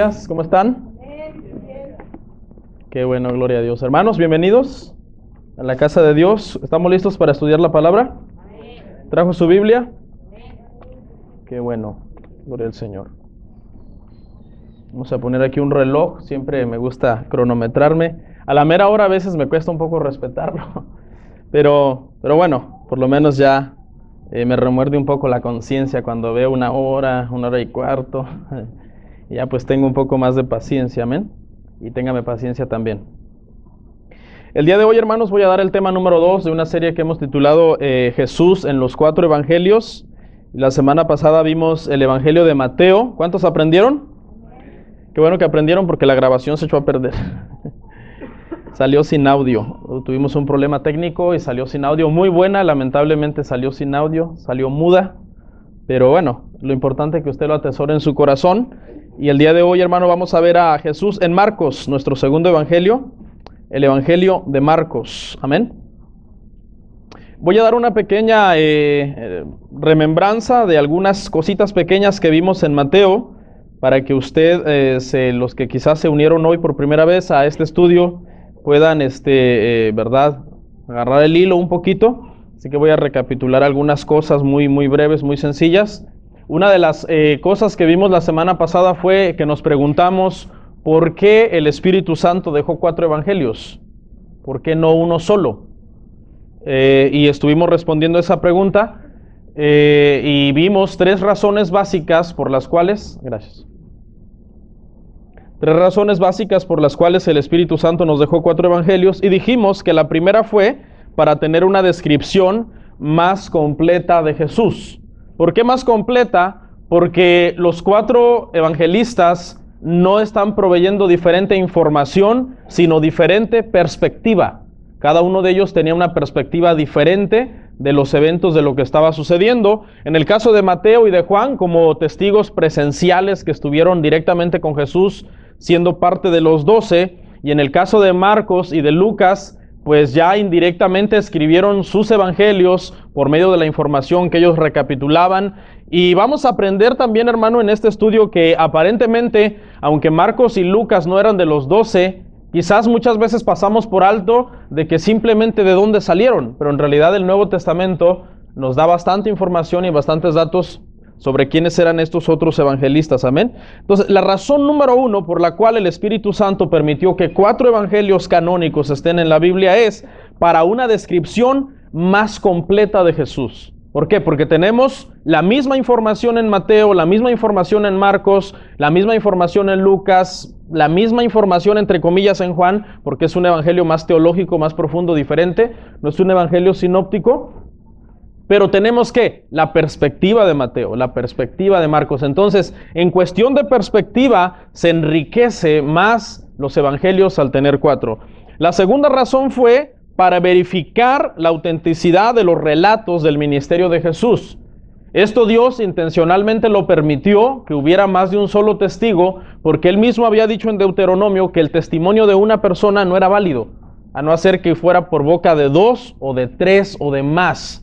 días, ¿cómo están? Qué bueno, gloria a Dios. Hermanos, bienvenidos a la casa de Dios. ¿Estamos listos para estudiar la palabra? ¿Trajo su Biblia? Qué bueno, gloria al Señor. Vamos a poner aquí un reloj, siempre me gusta cronometrarme. A la mera hora a veces me cuesta un poco respetarlo, pero bueno, por lo menos ya me remuerde un poco la conciencia cuando veo una hora y cuarto. Y ya pues tengo un poco más de paciencia, amén. Y téngame paciencia también. El día de hoy, hermanos, voy a dar el tema número 2 de una serie que hemos titulado Jesús en los 4 evangelios. La semana pasada vimos el evangelio de Mateo. ¿Cuántos aprendieron? Qué bueno que aprendieron porque la grabación se echó a perder. Salió sin audio. Tuvimos un problema técnico y salió sin audio. Muy buena, lamentablemente salió sin audio, salió muda. Pero bueno, lo importante es que usted lo atesore en su corazón. Y el día de hoy, hermano, vamos a ver a Jesús en Marcos, nuestro segundo evangelio, el evangelio de Marcos. Amén. Voy a dar una pequeña remembranza de algunas cositas pequeñas que vimos en Mateo, para que usted, los que quizás se unieron hoy por primera vez a este estudio, puedan, ¿verdad?, agarrar el hilo un poquito. Así que voy a recapitular algunas cosas muy breves, muy sencillas. Una de las cosas que vimos la semana pasada fue que nos preguntamos por qué el Espíritu Santo dejó 4 evangelios. ¿Por qué no uno solo? Y estuvimos respondiendo esa pregunta y vimos 3 razones básicas por las cuales... Gracias. 3 razones básicas por las cuales el Espíritu Santo nos dejó 4 evangelios, y dijimos que la primera fue para tener una descripción más completa de Jesús. ¿Por qué más completa? Porque los 4 evangelistas no están proveyendo diferente información, sino diferente perspectiva. Cada uno de ellos tenía una perspectiva diferente de los eventos, de lo que estaba sucediendo. En el caso de Mateo y de Juan, como testigos presenciales que estuvieron directamente con Jesús, siendo parte de los 12, y en el caso de Marcos y de Lucas, pues ya indirectamente escribieron sus evangelios por medio de la información que ellos recapitulaban. Y vamos a aprender también, hermano, en este estudio que aparentemente, aunque Marcos y Lucas no eran de los 12, quizás muchas veces pasamos por alto de que simplemente de dónde salieron, pero en realidad el Nuevo Testamento nos da bastante información y bastantes datos sobre quiénes eran estos otros evangelistas, amén. Entonces, la razón número 1 por la cual el Espíritu Santo permitió que 4 evangelios canónicos estén en la Biblia es para una descripción más completa de Jesús. ¿Por qué? Porque tenemos la misma información en Mateo, la misma información en Marcos, la misma información en Lucas, la misma información entre comillas en Juan, porque es un evangelio más teológico, más profundo, diferente, no es un evangelio sinóptico. Pero tenemos que la perspectiva de Mateo, la perspectiva de Marcos. Entonces, en cuestión de perspectiva, se enriquece más los evangelios al tener 4. La segunda razón fue para verificar la autenticidad de los relatos del ministerio de Jesús. Esto Dios intencionalmente lo permitió, que hubiera más de un solo testigo, porque Él mismo había dicho en Deuteronomio que el testimonio de una persona no era válido, a no ser que fuera por boca de 2 o de 3 o de más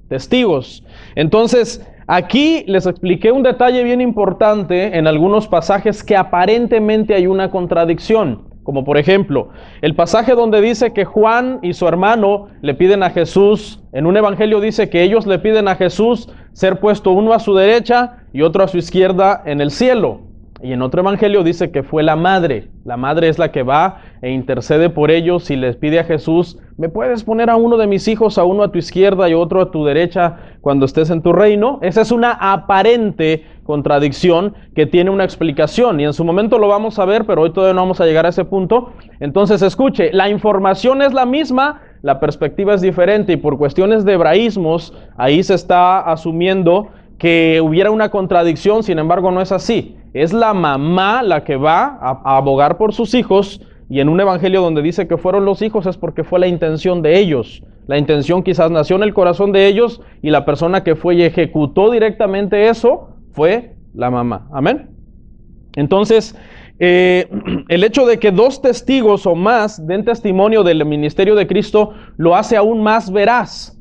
testigos. Entonces, aquí les expliqué un detalle bien importante en algunos pasajes que aparentemente hay una contradicción. Como por ejemplo, el pasaje donde dice que Juan y su hermano le piden a Jesús, en un evangelio dice que ellos le piden a Jesús ser puesto uno a su derecha y otro a su izquierda en el cielo. Y en otro evangelio dice que fue la madre. La madre es la que va e intercede por ellos y les pide a Jesús: ¿me puedes poner a uno de mis hijos, a uno a tu izquierda y otro a tu derecha cuando estés en tu reino? Esa es una aparente contradicción que tiene una explicación y en su momento lo vamos a ver, pero hoy todavía no vamos a llegar a ese punto. Entonces escuche, la información es la misma, la perspectiva es diferente, y por cuestiones de hebraísmos ahí se está asumiendo que hubiera una contradicción. Sin embargo, no es así. Es la mamá la que va a abogar por sus hijos, y en un evangelio donde dice que fueron los hijos es porque fue la intención de ellos. La intención quizás nació en el corazón de ellos, y la persona que fue y ejecutó directamente eso fue la mamá. Amén. Entonces, el hecho de que 2 testigos o más den testimonio del ministerio de Cristo lo hace aún más veraz.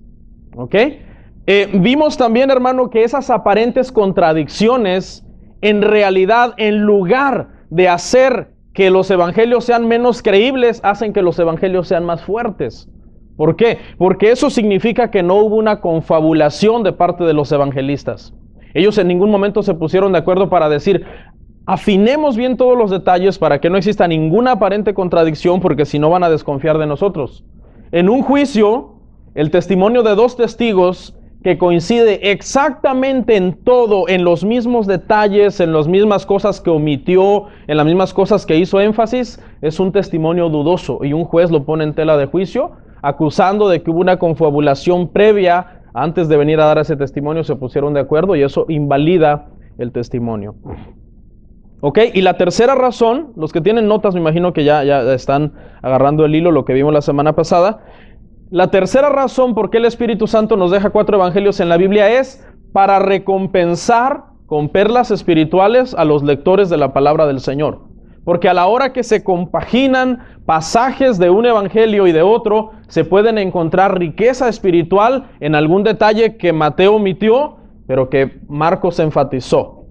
¿Ok? Vimos también, hermano, que esas aparentes contradicciones, en realidad, en lugar de hacer que los evangelios sean menos creíbles, hacen que los evangelios sean más fuertes. ¿Por qué? Porque eso significa que no hubo una confabulación de parte de los evangelistas. Ellos en ningún momento se pusieron de acuerdo para decir, afinemos bien todos los detalles para que no exista ninguna aparente contradicción, porque si no van a desconfiar de nosotros. En un juicio, el testimonio de dos testigos que coincide exactamente en todo, en los mismos detalles, en las mismas cosas que omitió, en las mismas cosas que hizo énfasis, es un testimonio dudoso y un juez lo pone en tela de juicio, acusando de que hubo una confabulación previa. Antes de venir a dar ese testimonio se pusieron de acuerdo y eso invalida el testimonio. Ok, y la tercera razón, los que tienen notas me imagino que ya están agarrando el hilo, lo que vimos la semana pasada. La tercera razón por qué el Espíritu Santo nos deja 4 evangelios en la Biblia es para recompensar con perlas espirituales a los lectores de la palabra del Señor. Porque a la hora que se compaginan pasajes de un evangelio y de otro, se pueden encontrar riqueza espiritual en algún detalle que Mateo omitió, pero que Marcos enfatizó.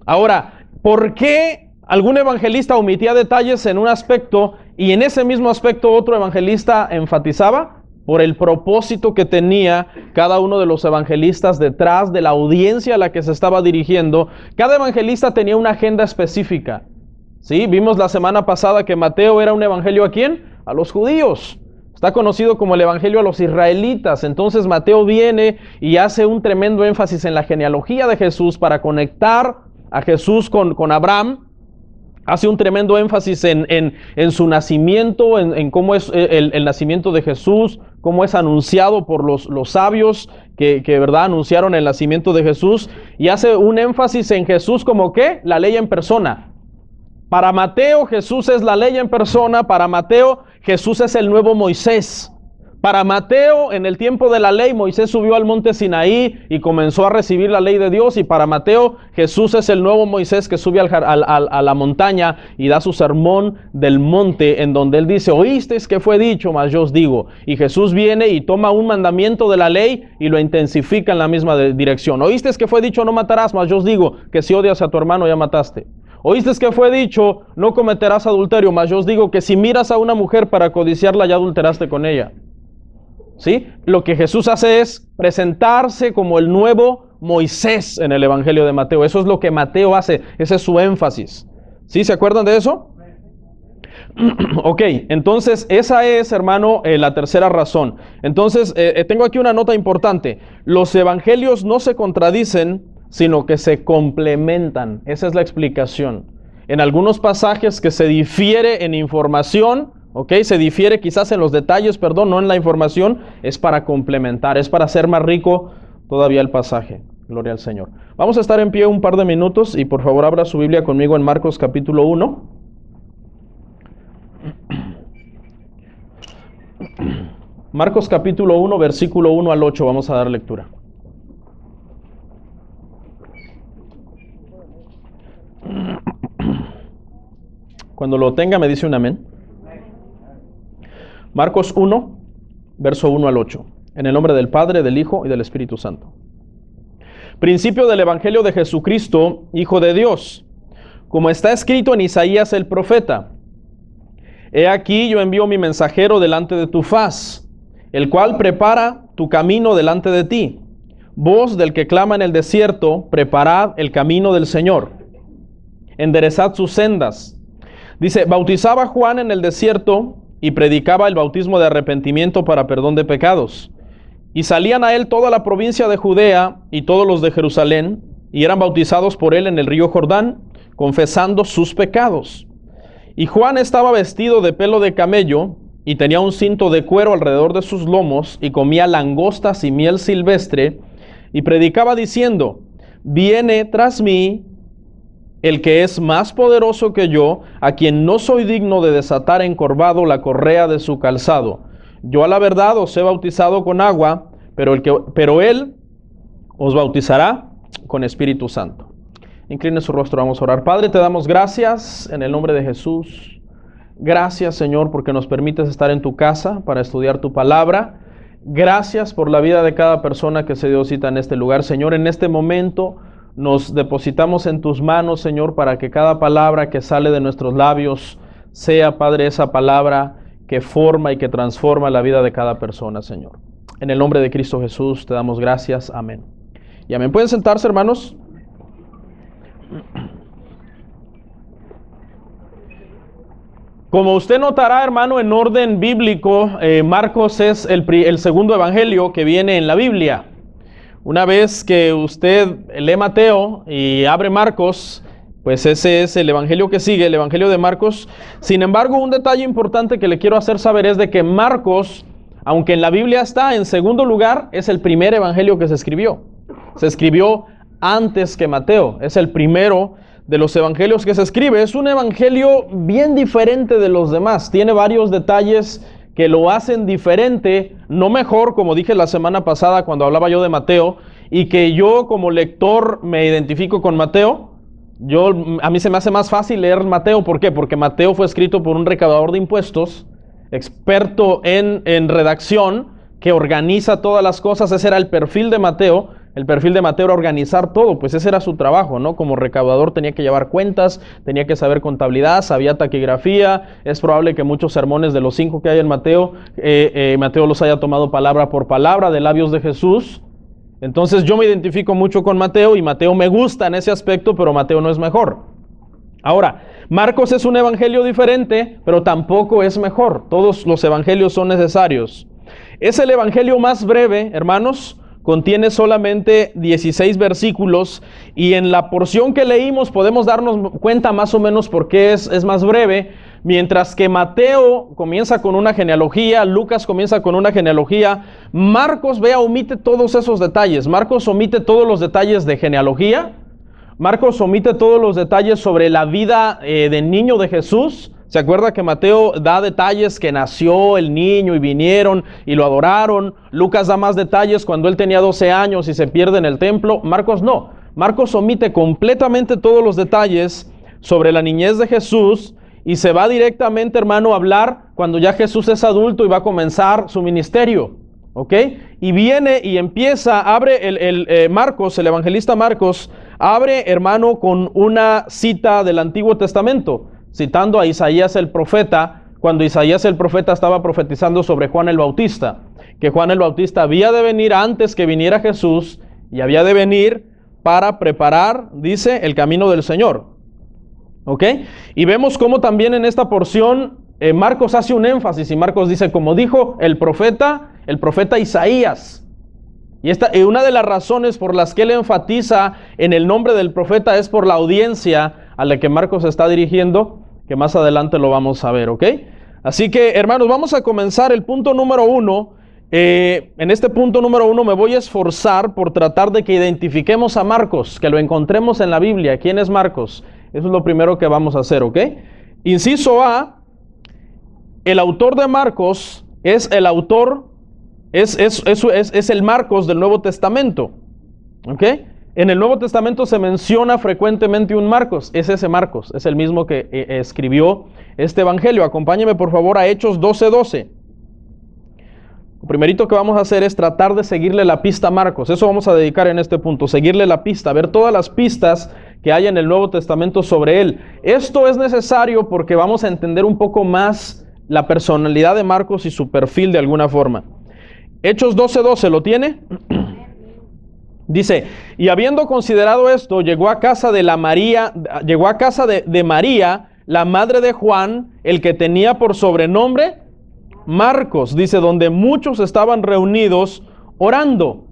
Ahora, ¿por qué algún evangelista omitía detalles en un aspecto y en ese mismo aspecto otro evangelista enfatizaba? Por el propósito que tenía cada uno de los evangelistas detrás de la audiencia a la que se estaba dirigiendo. Cada evangelista tenía una agenda específica. ¿Sí? Vimos la semana pasada que Mateo era un evangelio ¿a quién? A los judíos. Está conocido como el evangelio a los israelitas. Entonces Mateo viene y hace un tremendo énfasis en la genealogía de Jesús para conectar a Jesús con Abraham. Hace un tremendo énfasis en su nacimiento, en cómo es el nacimiento de Jesús, cómo es anunciado por los sabios que ¿verdad? Anunciaron el nacimiento de Jesús. Y hace un énfasis en Jesús como ¿qué? La ley en persona. Para Mateo, Jesús es la ley en persona. Para Mateo, Jesús es el nuevo Moisés. Para Mateo, en el tiempo de la ley, Moisés subió al monte Sinaí y comenzó a recibir la ley de Dios. Y para Mateo, Jesús es el nuevo Moisés que sube a la montaña y da su sermón del monte, en donde él dice, oísteis que fue dicho, mas yo os digo. Y Jesús viene y toma un mandamiento de la ley y lo intensifica en la misma dirección. Oísteis que fue dicho, no matarás, mas yo os digo que si odias a tu hermano ya mataste. Oísteis que fue dicho, no cometerás adulterio, mas yo os digo que si miras a una mujer para codiciarla ya adulteraste con ella. ¿Sí? Lo que Jesús hace es presentarse como el nuevo Moisés en el Evangelio de Mateo. Eso es lo que Mateo hace, ese es su énfasis. ¿Sí? ¿Se acuerdan de eso? Ok, entonces esa es, hermano, la tercera razón. Entonces, tengo aquí una nota importante. Los evangelios no se contradicen, sino que se complementan. Esa es la explicación. En algunos pasajes que se difiere en información, se difiere quizás en los detalles, no en la información, es para complementar, es para hacer más rico todavía el pasaje. Gloria al Señor. Vamos a estar en pie un par de minutos y por favor abra su Biblia conmigo en Marcos capítulo 1. Marcos capítulo 1, versículo 1 al 8, vamos a dar lectura. Cuando lo tenga me dice un amén. Marcos 1, verso 1 al 8. En el nombre del Padre, del Hijo y del Espíritu Santo. Principio del Evangelio de Jesucristo, Hijo de Dios. Como está escrito en Isaías el profeta. He aquí yo envío mi mensajero delante de tu faz, el cual prepara tu camino delante de ti. Voz del que clama en el desierto, preparad el camino del Señor. Enderezad sus sendas. Dice, bautizaba Juan en el desierto y predicaba el bautismo de arrepentimiento para perdón de pecados. Y salían a él toda la provincia de Judea y todos los de Jerusalén, y eran bautizados por él en el río Jordán, confesando sus pecados. Y Juan estaba vestido de pelo de camello, y tenía un cinto de cuero alrededor de sus lomos, y comía langostas y miel silvestre, y predicaba diciendo, viene tras mí el que es más poderoso que yo, a quien no soy digno de desatar encorvado la correa de su calzado. Yo a la verdad os he bautizado con agua, pero él os bautizará con Espíritu Santo. Incline su rostro, vamos a orar. Padre, te damos gracias en el nombre de Jesús. Gracias, Señor, porque nos permites estar en tu casa para estudiar tu palabra. Gracias por la vida de cada persona que se dio cita en este lugar. Señor, en este momento nos depositamos en tus manos, Señor, para que cada palabra que sale de nuestros labios sea, Padre, esa palabra que forma y que transforma la vida de cada persona, Señor. En el nombre de Cristo Jesús te damos gracias. Amén. Y amén. ¿Pueden sentarse, hermanos? Como usted notará, hermano, en orden bíblico, Marcos es el segundo evangelio que viene en la Biblia. Una vez que usted lee Mateo y abre Marcos, pues ese es el evangelio que sigue, el evangelio de Marcos. Sin embargo, un detalle importante que le quiero hacer saber es de que Marcos, aunque en la Biblia está en segundo lugar, es el primer evangelio que se escribió. Se escribió antes que Mateo, es el primero de los evangelios que se escribe. Es un evangelio bien diferente de los demás, tiene varios detalles que lo hacen diferente, no mejor, como dije la semana pasada cuando hablaba yo de Mateo, y que yo como lector me identifico con Mateo. A mí se me hace más fácil leer Mateo. ¿Por qué? Porque Mateo fue escrito por un recaudador de impuestos, experto en redacción, que organiza todas las cosas. Ese era el perfil de Mateo. El perfil de Mateo era organizar todo, pues ese era su trabajo, ¿no? Como recaudador tenía que llevar cuentas, tenía que saber contabilidad, sabía taquigrafía. Es probable que muchos sermones de los 5 que hay en Mateo, Mateo los haya tomado palabra por palabra de labios de Jesús. Entonces yo me identifico mucho con Mateo y Mateo me gusta en ese aspecto, pero Mateo no es mejor. Ahora, Marcos es un evangelio diferente, pero tampoco es mejor. Todos los evangelios son necesarios. Es el evangelio más breve, hermanos. Contiene solamente 16 versículos y en la porción que leímos podemos darnos cuenta más o menos por qué es más breve. Mientras que Mateo comienza con una genealogía, Lucas comienza con una genealogía, Marcos, omite todos esos detalles. Marcos omite todos los detalles de genealogía, Marcos omite todos los detalles sobre la vida del niño de Jesús. ¿Se acuerda que Mateo da detalles que nació el niño y vinieron y lo adoraron? Lucas da más detalles cuando él tenía 12 años y se pierde en el templo. Marcos no. Marcos omite completamente todos los detalles sobre la niñez de Jesús y se va directamente, hermano, a hablar cuando ya Jesús es adulto y va a comenzar su ministerio. ¿Ok? Y viene y empieza, abre Marcos, el evangelista Marcos, abre, hermano, con una cita del Antiguo Testamento, citando a Isaías el profeta, cuando Isaías el profeta estaba profetizando sobre Juan el Bautista, que Juan el Bautista había de venir antes que viniera Jesús y había de venir para preparar, dice, el camino del Señor. ¿Ok? Y vemos cómo también en esta porción Marcos hace un énfasis y Marcos dice, como dijo el profeta Isaías. Y una de las razones por las que él enfatiza en el nombre del profeta es por la audiencia a la que Marcos está dirigiendo, que más adelante lo vamos a ver, ¿ok? Así que, hermanos, vamos a comenzar el punto número 1. En este punto número 1 me voy a esforzar por tratar de que identifiquemos a Marcos, que lo encontremos en la Biblia. ¿Quién es Marcos? Eso es lo primero que vamos a hacer, ¿ok? Inciso A, el autor de Marcos es el autor, es el Marcos del Nuevo Testamento, ¿ok? En el Nuevo Testamento se menciona frecuentemente un Marcos, es ese Marcos, es el mismo que escribió este evangelio. Acompáñeme por favor a Hechos 12:12. Lo primerito que vamos a hacer es tratar de seguirle la pista a Marcos. Eso vamos a dedicar en este punto, seguirle la pista, ver todas las pistas que hay en el Nuevo Testamento sobre él. Esto es necesario porque vamos a entender un poco más la personalidad de Marcos y su perfil de alguna forma. Hechos 12:12, ¿lo tiene? Dice, y habiendo considerado esto, llegó a casa de María, la madre de Juan, el que tenía por sobrenombre Marcos, dice, donde muchos estaban reunidos orando.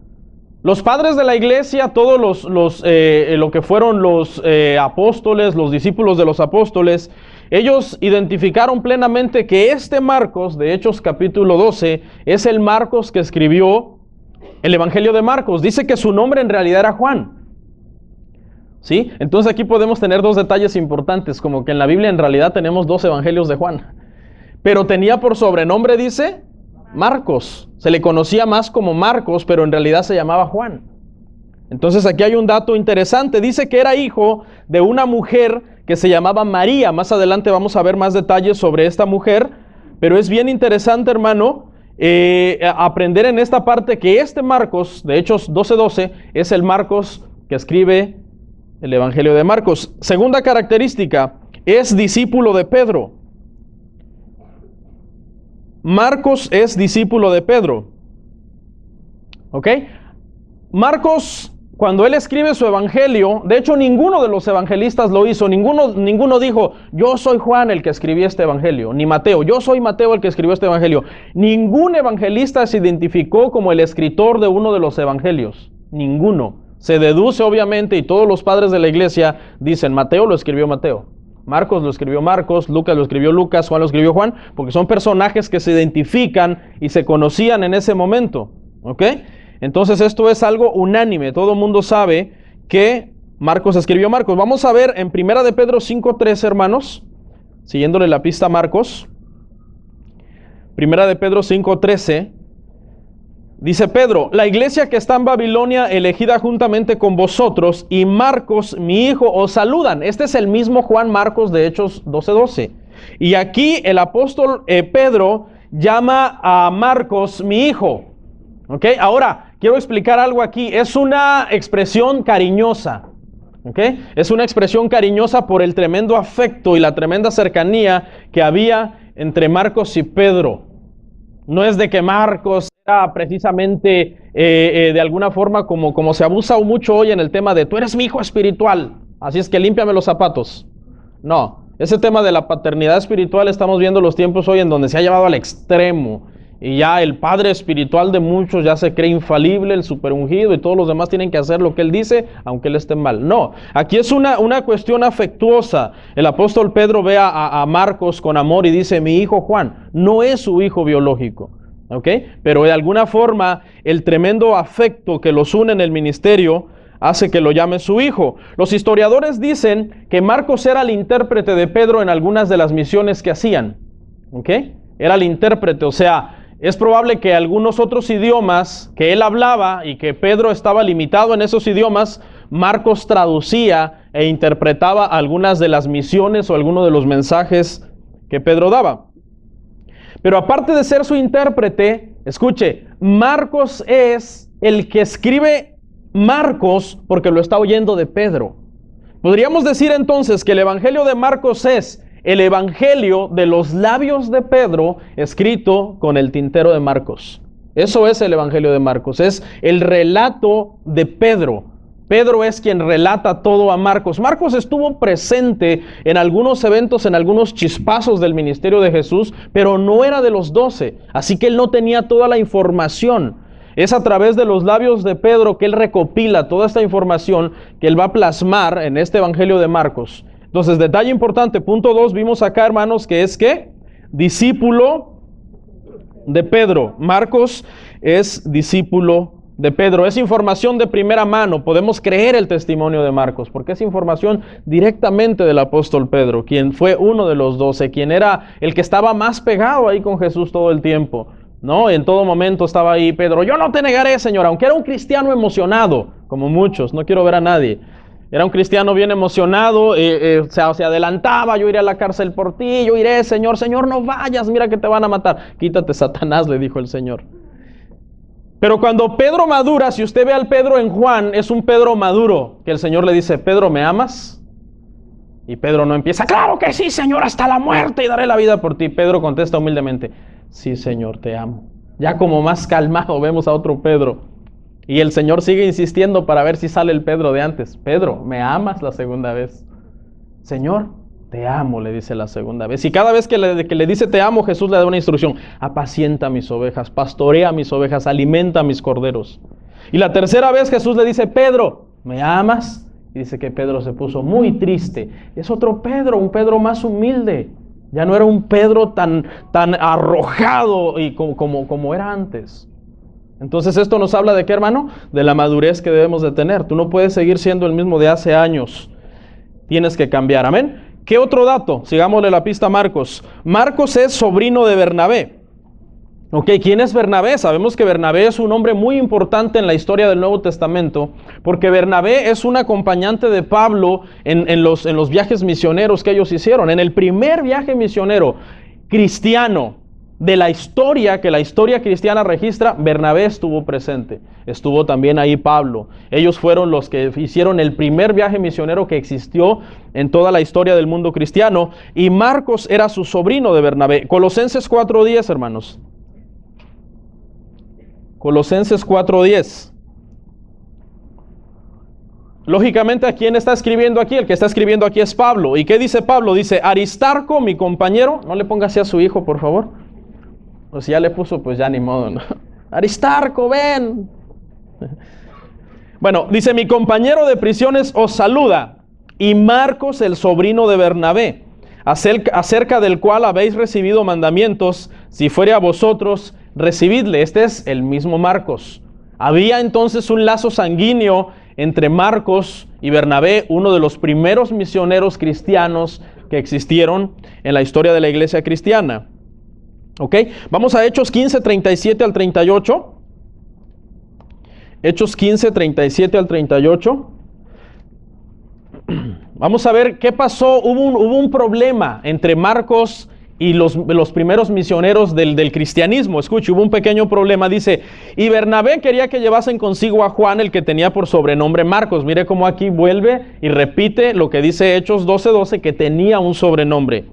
Los padres de la iglesia, todos lo que fueron los apóstoles, los discípulos de los apóstoles, ellos identificaron plenamente que este Marcos, de Hechos capítulo 12, es el Marcos que escribió el Evangelio de Marcos. Dice que su nombre en realidad era Juan. ¿Sí? Entonces aquí podemos tener dos detalles importantes, como que en la Biblia en realidad tenemos dos evangelios de Juan. Pero tenía por sobrenombre, dice, Marcos. Se le conocía más como Marcos, pero en realidad se llamaba Juan. Entonces aquí hay un dato interesante. Dice que era hijo de una mujer que se llamaba María. Más adelante vamos a ver más detalles sobre esta mujer. Pero es bien interesante, hermano, aprender en esta parte que este Marcos, de Hechos 12:12, es el Marcos que escribe el Evangelio de Marcos. Segunda característica, es discípulo de Pedro. Marcos es discípulo de Pedro. ¿Ok? Marcos, cuando él escribe su evangelio, de hecho ninguno de los evangelistas lo hizo, ninguno dijo, yo soy Juan el que escribió este evangelio, ni Mateo, yo soy Mateo el que escribió este evangelio. Ningún evangelista se identificó como el escritor de uno de los evangelios, ninguno. Se deduce obviamente, y todos los padres de la iglesia dicen, Mateo lo escribió Mateo, Marcos lo escribió Marcos, Lucas lo escribió Lucas, Juan lo escribió Juan, porque son personajes que se identifican y se conocían en ese momento. ¿Ok? Entonces esto es algo unánime, todo el mundo sabe que Marcos escribió Marcos. Vamos a ver en Primera de Pedro 5:13, hermanos, siguiéndole la pista a Marcos. Primera de Pedro 5:13. Dice Pedro, la iglesia que está en Babilonia, elegida juntamente con vosotros, y Marcos, mi hijo, os saludan. Este es el mismo Juan Marcos de Hechos 12:12. Y aquí el apóstol Pedro llama a Marcos, mi hijo. ¿Ok? Ahora, quiero explicar algo aquí. Es una expresión cariñosa. ¿Ok? Es una expresión cariñosa por el tremendo afecto y la tremenda cercanía que había entre Marcos y Pedro. No es de que Marcos era precisamente de alguna forma como se abusa mucho hoy en el tema de tú eres mi hijo espiritual, así es que límpiame los zapatos. No, ese tema de la paternidad espiritual estamos viendo los tiempos hoy en donde se ha llevado al extremo. Y ya el padre espiritual de muchos ya se cree infalible, el superungido, y todos los demás tienen que hacer lo que él dice, aunque él esté mal. No, aquí es una cuestión afectuosa. El apóstol Pedro ve a Marcos con amor y dice, mi hijo Juan, no es su hijo biológico. ¿Ok? Pero de alguna forma el tremendo afecto que los une en el ministerio hace que lo llame su hijo. Los historiadores dicen que Marcos era el intérprete de Pedro en algunas de las misiones que hacían. ¿Ok? Era el intérprete, o sea, es probable que algunos otros idiomas que él hablaba y que Pedro estaba limitado en esos idiomas, Marcos traducía e interpretaba algunas de las misiones o algunos de los mensajes que Pedro daba. Pero aparte de ser su intérprete, escuche, Marcos es el que escribe Marcos porque lo está oyendo de Pedro. Podríamos decir entonces que el Evangelio de Marcos es el Evangelio de los labios de Pedro escrito con el tintero de Marcos. Eso es el Evangelio de Marcos, es el relato de Pedro. Pedro es quien relata todo a Marcos. Marcos estuvo presente en algunos eventos, en algunos chispazos del ministerio de Jesús, pero no era de los 12, así que él no tenía toda la información. Es a través de los labios de Pedro que él recopila toda esta información que él va a plasmar en este Evangelio de Marcos. Entonces, detalle importante, punto 2, vimos acá, hermanos, que es ¿qué? Discípulo de Pedro. Marcos es discípulo de Pedro. Es información de primera mano. Podemos creer el testimonio de Marcos, porque es información directamente del apóstol Pedro, quien fue uno de los 12, quien era el que estaba más pegado ahí con Jesús todo el tiempo, ¿no? En todo momento estaba ahí Pedro. Yo no te negaré, Señor, aunque era un cristiano emocionado, como muchos, no quiero ver a nadie. Era un cristiano bien emocionado, se adelantaba, yo iré a la cárcel por ti, yo iré, Señor, Señor, no vayas, mira que te van a matar. Quítate, Satanás, le dijo el Señor. Pero cuando Pedro madura, si usted ve al Pedro en Juan, es un Pedro maduro, que el Señor le dice, Pedro, ¿me amas? Y Pedro no empieza, claro que sí, Señor, hasta la muerte y daré la vida por ti. Pedro contesta humildemente, sí, Señor, te amo. Ya como más calmado vemos a otro Pedro. Y el Señor sigue insistiendo para ver si sale el Pedro de antes. Pedro, ¿me amas? La segunda vez. Señor, te amo, le dice la segunda vez. Y cada vez que le dice te amo, Jesús le da una instrucción. Apacienta mis ovejas, pastorea mis ovejas, alimenta mis corderos. Y la tercera vez Jesús le dice, Pedro, ¿me amas? Y dice que Pedro se puso muy triste. Es otro Pedro, un Pedro más humilde. Ya no era un Pedro tan arrojado y como era antes. Entonces esto nos habla de qué, hermano? De la madurez que debemos de tener. Tú no puedes seguir siendo el mismo de hace años. Tienes que cambiar, amén. ¿Qué otro dato? Sigámosle la pista a Marcos. Marcos es sobrino de Bernabé. Ok, ¿quién es Bernabé? Sabemos que Bernabé es un hombre muy importante en la historia del Nuevo Testamento, porque Bernabé es un acompañante de Pablo en los viajes misioneros que ellos hicieron. En el primer viaje misionero cristiano de la historia que la historia cristiana registra, Bernabé estuvo presente. Estuvo también ahí Pablo. Ellos fueron los que hicieron el primer viaje misionero que existió en toda la historia del mundo cristiano. Y Marcos era su sobrino de Bernabé. Colosenses 4:10, hermanos. Colosenses 4:10. Lógicamente, ¿a quién está escribiendo aquí? El que está escribiendo aquí es Pablo. ¿Y qué dice Pablo? Dice, Aristarco, mi compañero, no le ponga así a su hijo, por favor. O si ya le puso, pues ya ni modo, ¿no? Aristarco, ven. Bueno, dice, mi compañero de prisiones os saluda. Y Marcos, el sobrino de Bernabé, acerca del cual habéis recibido mandamientos, si fuere a vosotros, recibidle. Este es el mismo Marcos. Había entonces un lazo sanguíneo entre Marcos y Bernabé, uno de los primeros misioneros cristianos que existieron en la historia de la iglesia cristiana. ¿Ok? Vamos a Hechos 15, 37 al 38. Hechos 15, 37 al 38. Vamos a ver qué pasó. Hubo un problema entre Marcos y los primeros misioneros del cristianismo. Escuche, hubo un pequeño problema. Dice, y Bernabé quería que llevasen consigo a Juan, el que tenía por sobrenombre Marcos. Mire cómo aquí vuelve y repite lo que dice Hechos 12:12, que tenía un sobrenombre.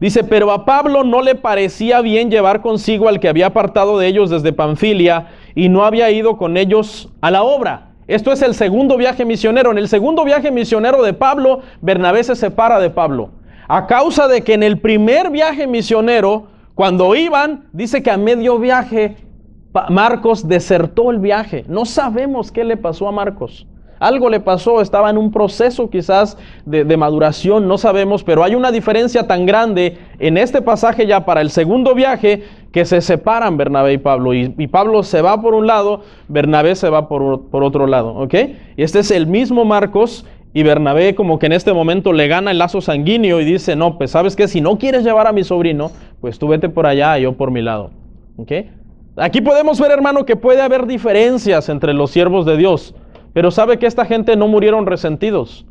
Dice, pero a Pablo no le parecía bien llevar consigo al que había apartado de ellos desde Panfilia y no había ido con ellos a la obra. Esto es el segundo viaje misionero. En el segundo viaje misionero de Pablo, Bernabé se separa de Pablo. A causa de que en el primer viaje misionero, cuando iban, dice que a medio viaje, Marcos desertó el viaje. No sabemos qué le pasó a Marcos. Algo le pasó, estaba en un proceso quizás de maduración, no sabemos, pero hay una diferencia tan grande en este pasaje ya para el segundo viaje que se separan Bernabé y Pablo. Y Pablo se va por un lado, Bernabé se va por otro lado, ¿ok? Y este es el mismo Marcos y Bernabé como que en este momento le gana el lazo sanguíneo y dice, no, pues ¿sabes qué? Si no quieres llevar a mi sobrino, pues tú vete por allá y yo por mi lado, ¿ok? Aquí podemos ver, hermano, que puede haber diferencias entre los siervos de Dios. Pero sabe que esta gente no murieron resentidos.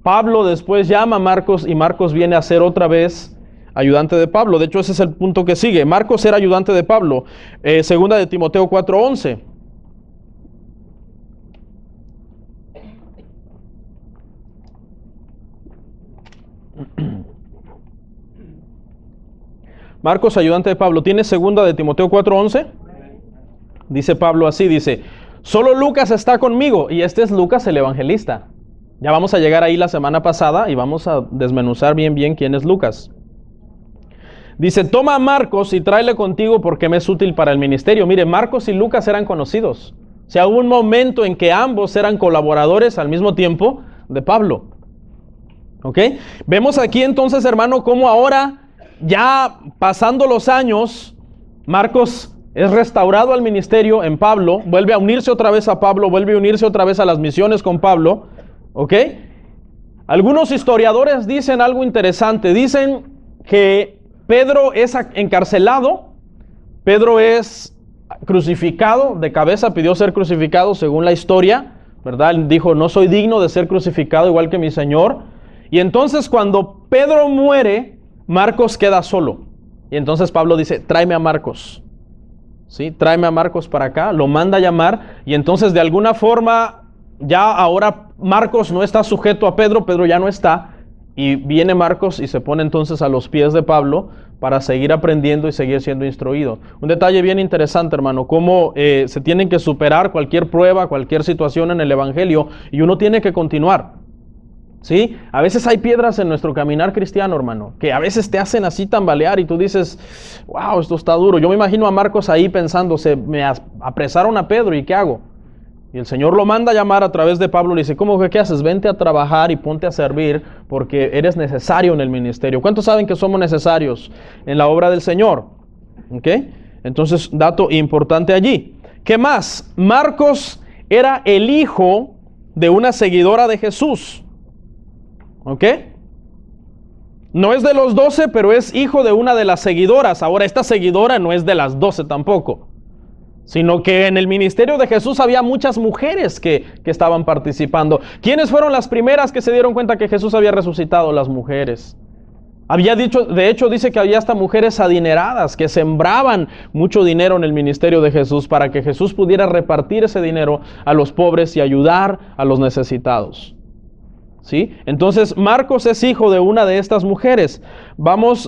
Pablo después llama a Marcos y Marcos viene a ser otra vez ayudante de Pablo. De hecho, ese es el punto que sigue. Marcos era ayudante de Pablo. Segunda de Timoteo 4:11. Marcos, ayudante de Pablo. ¿Tiene segunda de Timoteo 4:11? Dice Pablo así, dice, solo Lucas está conmigo. Y este es Lucas el evangelista. Ya vamos a llegar ahí la semana pasada y vamos a desmenuzar bien quién es Lucas. Dice, toma a Marcos y tráele contigo porque me es útil para el ministerio. Mire, Marcos y Lucas eran conocidos. O sea, hubo un momento en que ambos eran colaboradores al mismo tiempo de Pablo. ¿Ok? Vemos aquí entonces, hermano, cómo ahora, ya pasando los años, Marcos es restaurado al ministerio en Pablo, vuelve a unirse otra vez a Pablo, vuelve a unirse otra vez a las misiones con Pablo, ¿ok? Algunos historiadores dicen algo interesante, dicen que Pedro es encarcelado, Pedro es crucificado de cabeza, pidió ser crucificado según la historia, ¿verdad? Él dijo, no soy digno de ser crucificado igual que mi Señor. Y entonces cuando Pedro muere, Marcos queda solo. Y entonces Pablo dice, tráeme a Marcos. ¿Sí? Tráeme a Marcos para acá, lo manda a llamar y entonces de alguna forma ya ahora Marcos no está sujeto a Pedro, Pedro ya no está y viene Marcos y se pone entonces a los pies de Pablo para seguir aprendiendo y seguir siendo instruido. Un detalle bien interesante, hermano, cómo se tienen que superar cualquier prueba, cualquier situación en el evangelio y uno tiene que continuar. ¿Sí? A veces hay piedras en nuestro caminar cristiano, hermano, que a veces te hacen así tambalear y tú dices, wow, esto está duro. Yo me imagino a Marcos ahí pensando, me apresaron a Pedro, ¿y qué hago? Y el Señor lo manda a llamar a través de Pablo, le dice, ¿cómo que qué haces? Vente a trabajar y ponte a servir porque eres necesario en el ministerio. ¿Cuántos saben que somos necesarios en la obra del Señor? ¿Ok? Entonces, dato importante allí. ¿Qué más? Marcos era el hijo de una seguidora de Jesús. ¿Ok? No es de los 12, pero es hijo de una de las seguidoras. Ahora, esta seguidora no es de las 12 tampoco, sino que en el ministerio de Jesús había muchas mujeres que estaban participando. ¿Quiénes fueron las primeras que se dieron cuenta que Jesús había resucitado? Las mujeres. De hecho, dice que había hasta mujeres adineradas que sembraban mucho dinero en el ministerio de Jesús para que Jesús pudiera repartir ese dinero a los pobres y ayudar a los necesitados. ¿Sí? Entonces, Marcos es hijo de una de estas mujeres.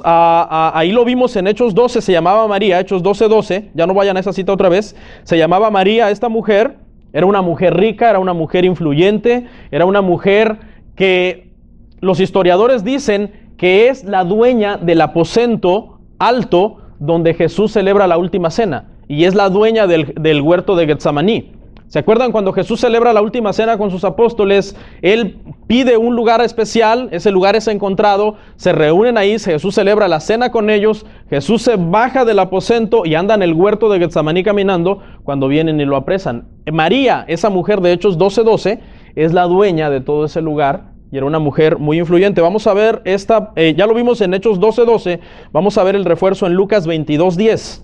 Ahí lo vimos en Hechos 12, se llamaba María, Hechos 12:12, ya no vayan a esa cita otra vez. Se llamaba María esta mujer, era una mujer rica, era una mujer influyente, era una mujer que los historiadores dicen que es la dueña del aposento alto donde Jesús celebra la última cena, y es la dueña del huerto de Getsemaní. ¿Se acuerdan cuando Jesús celebra la última cena con sus apóstoles? Él pide un lugar especial, ese lugar es encontrado, se reúnen ahí, Jesús celebra la cena con ellos, Jesús se baja del aposento y anda en el huerto de Getsemaní caminando cuando vienen y lo apresan. María, esa mujer de Hechos 12:12, es la dueña de todo ese lugar y era una mujer muy influyente. Vamos a ver ya lo vimos en Hechos 12:12, vamos a ver el refuerzo en Lucas 22:10.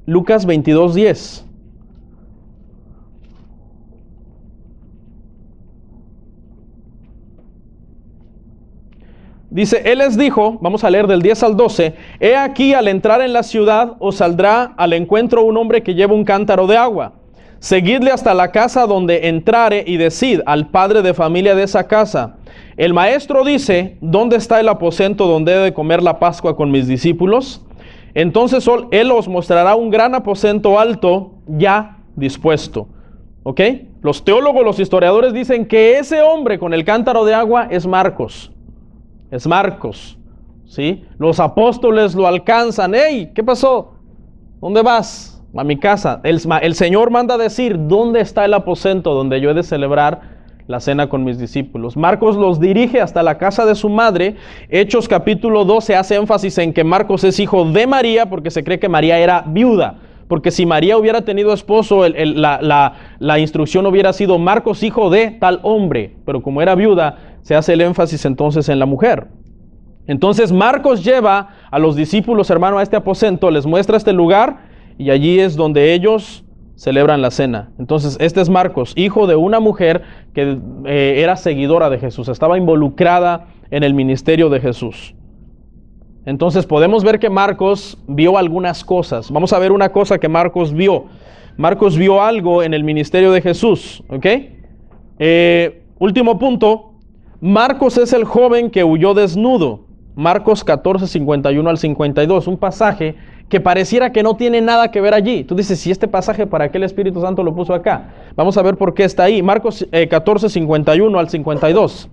Lucas 22:10. Dice, Él les dijo, vamos a leer del 10 al 12, he aquí al entrar en la ciudad os saldrá al encuentro un hombre que lleva un cántaro de agua. Seguidle hasta la casa donde entrare y decid al padre de familia de esa casa. El maestro dice, ¿dónde está el aposento donde he de comer la Pascua con mis discípulos? Entonces Él os mostrará un gran aposento alto ya dispuesto. ¿Ok? Los teólogos, los historiadores dicen que ese hombre con el cántaro de agua es Marcos. Es Marcos, ¿sí? Los apóstoles lo alcanzan. ¡Hey! ¿Qué pasó? ¿Dónde vas? A mi casa. El Señor manda decir, ¿dónde está el aposento donde yo he de celebrar la cena con mis discípulos? Marcos los dirige hasta la casa de su madre. Hechos capítulo 12 hace énfasis en que Marcos es hijo de María porque se cree que María era viuda. Porque si María hubiera tenido esposo, la instrucción hubiera sido Marcos hijo de tal hombre. Pero como era viuda, se hace el énfasis entonces en la mujer. Entonces Marcos lleva a los discípulos, hermano, a este aposento, les muestra este lugar y allí es donde ellos celebran la cena. Entonces este es Marcos, hijo de una mujer que era seguidora de Jesús, estaba involucrada en el ministerio de Jesús. Entonces podemos ver que Marcos vio algunas cosas. Vamos a ver una cosa que Marcos vio. Marcos vio algo en el ministerio de Jesús, ¿ok? Último punto. Marcos es el joven que huyó desnudo. Marcos 14, 51 al 52. Un pasaje que pareciera que no tiene nada que ver allí. Tú dices, ¿y este pasaje para qué el Espíritu Santo lo puso acá? Vamos a ver por qué está ahí. Marcos 14, 51 al 52.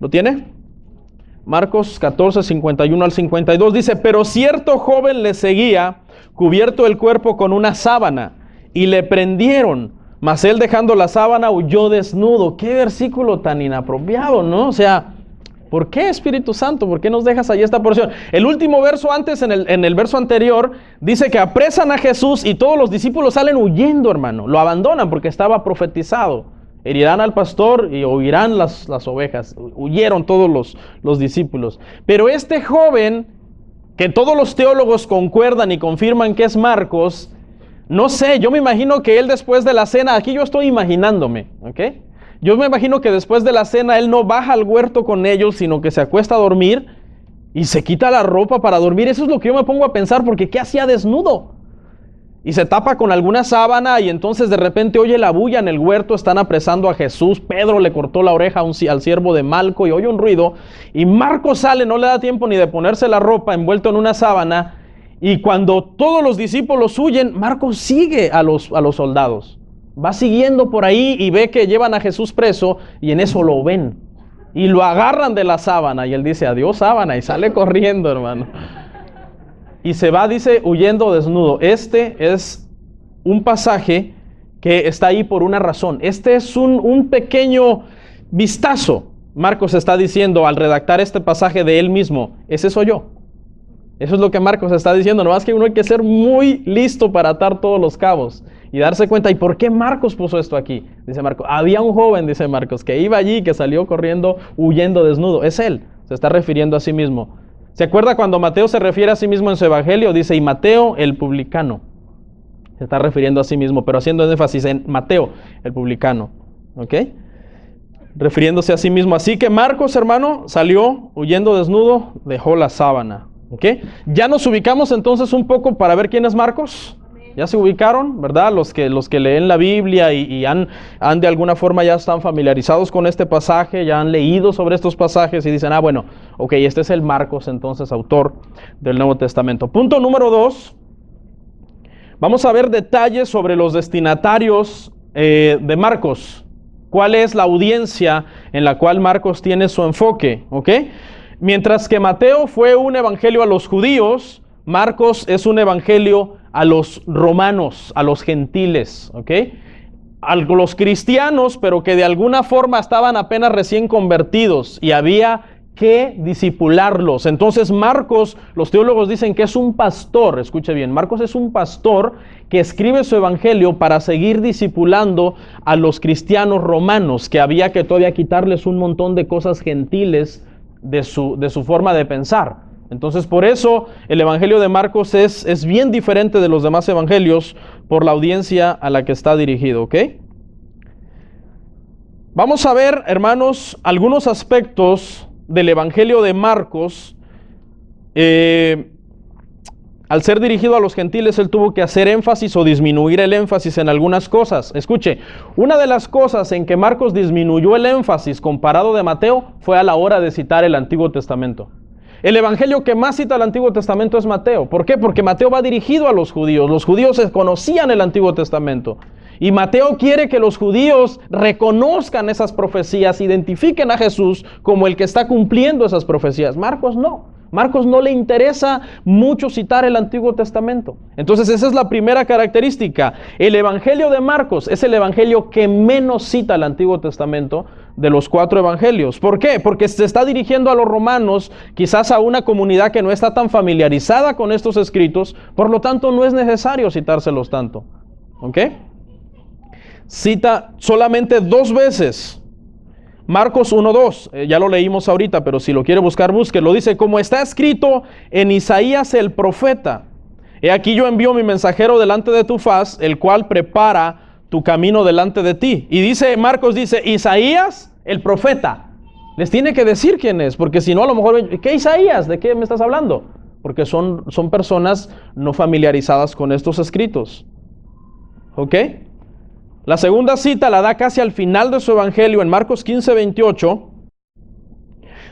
¿Lo tiene? Marcos 14, 51 al 52 dice, pero cierto joven le seguía, cubierto el cuerpo con una sábana, y le prendieron, mas él dejando la sábana huyó desnudo. Qué versículo tan inapropiado, ¿no? O sea, ¿por qué, Espíritu Santo? ¿Por qué nos dejas ahí esta porción? El último verso antes, en el verso anterior, dice que apresan a Jesús y todos los discípulos salen huyendo, hermano. Lo abandonan porque estaba profetizado. Herirán al pastor y huirán las ovejas. Huyeron todos los discípulos. Pero este joven, que todos los teólogos concuerdan y confirman que es Marcos, no sé, yo me imagino que él después de la cena, aquí yo estoy imaginándome, ¿ok? Yo me imagino que después de la cena él no baja al huerto con ellos, sino que se acuesta a dormir y se quita la ropa para dormir. Eso es lo que yo me pongo a pensar, porque ¿qué hacía desnudo? Y se tapa con alguna sábana y entonces de repente oye la bulla en el huerto, están apresando a Jesús. Pedro le cortó la oreja al siervo de Malco y oye un ruido. Y Marcos sale, no le da tiempo ni de ponerse la ropa, envuelto en una sábana. Y cuando todos los discípulos huyen, Marcos sigue a los soldados. Va siguiendo por ahí y ve que llevan a Jesús preso y en eso lo ven. Y lo agarran de la sábana y él dice, adiós sábana, y sale corriendo, hermano. Y se va, dice, huyendo desnudo. Este es un pasaje que está ahí por una razón. Este es un pequeño vistazo. Marcos está diciendo al redactar este pasaje de él mismo, ese soy yo. Eso es lo que Marcos está diciendo. No más que uno hay que ser muy listo para atar todos los cabos y darse cuenta. ¿Y por qué Marcos puso esto aquí? Dice Marcos, había un joven, dice Marcos, que iba allí, que salió corriendo, huyendo desnudo. Es él, se está refiriendo a sí mismo. ¿Se acuerda cuando Mateo se refiere a sí mismo en su evangelio? Dice, y Mateo el publicano. Se está refiriendo a sí mismo, pero haciendo énfasis en Mateo el publicano. ¿Ok? Refiriéndose a sí mismo. Así que Marcos, hermano, salió huyendo desnudo, dejó la sábana. ¿Ok? Ya nos ubicamos entonces un poco para ver quién es Marcos. Ya se ubicaron, ¿verdad? Los que leen la Biblia y han de alguna forma ya están familiarizados con este pasaje, ya han leído sobre estos pasajes y dicen, bueno, ok, este es el Marcos entonces, autor del Nuevo Testamento. Punto número 2. Vamos a ver detalles sobre los destinatarios de Marcos. ¿Cuál es la audiencia en la cual Marcos tiene su enfoque? ¿Ok? Mientras que Mateo fue un evangelio a los judíos, Marcos es un evangelio a los romanos, a los gentiles, ¿ok? A los cristianos, pero que de alguna forma estaban apenas recién convertidos y había que discipularlos. Entonces Marcos, los teólogos dicen que es un pastor, escuche bien, Marcos es un pastor que escribe su evangelio para seguir discipulando a los cristianos romanos, que había que todavía quitarles un montón de cosas gentiles de su forma de pensar. Entonces por eso el evangelio de Marcos es bien diferente de los demás evangelios por la audiencia a la que está dirigido, ¿ok? Vamos a ver, hermanos, algunos aspectos del evangelio de Marcos. Al ser dirigido a los gentiles, él tuvo que hacer énfasis o disminuir el énfasis en algunas cosas. Escuche, una de las cosas en que Marcos disminuyó el énfasis comparado de Mateo fue a la hora de citar el Antiguo Testamento. El evangelio que más cita el Antiguo Testamento es Mateo. ¿Por qué? Porque Mateo va dirigido a los judíos. Los judíos conocían el Antiguo Testamento. Y Mateo quiere que los judíos reconozcan esas profecías, identifiquen a Jesús como el que está cumpliendo esas profecías. Marcos no. Marcos no le interesa mucho citar el Antiguo Testamento. Entonces esa es la primera característica. El evangelio de Marcos es el evangelio que menos cita el Antiguo Testamento de los 4 evangelios. ¿Por qué? Porque se está dirigiendo a los romanos, quizás a una comunidad que no está tan familiarizada con estos escritos, por lo tanto no es necesario citárselos tanto. ¿Ok? Cita solamente 2 veces. Marcos 1:2, ya lo leímos ahorita, pero si lo quiere buscar, búsquelo. Dice, como está escrito en Isaías el profeta: he aquí yo envío mi mensajero delante de tu faz, el cual prepara tu camino delante de ti. Y dice, Marcos dice, Isaías el profeta. Les tiene que decir quién es, porque si no a lo mejor, ¿qué Isaías? ¿De qué me estás hablando? Porque son personas no familiarizadas con estos escritos. ¿Ok? La segunda cita la da casi al final de su evangelio en Marcos 15:28.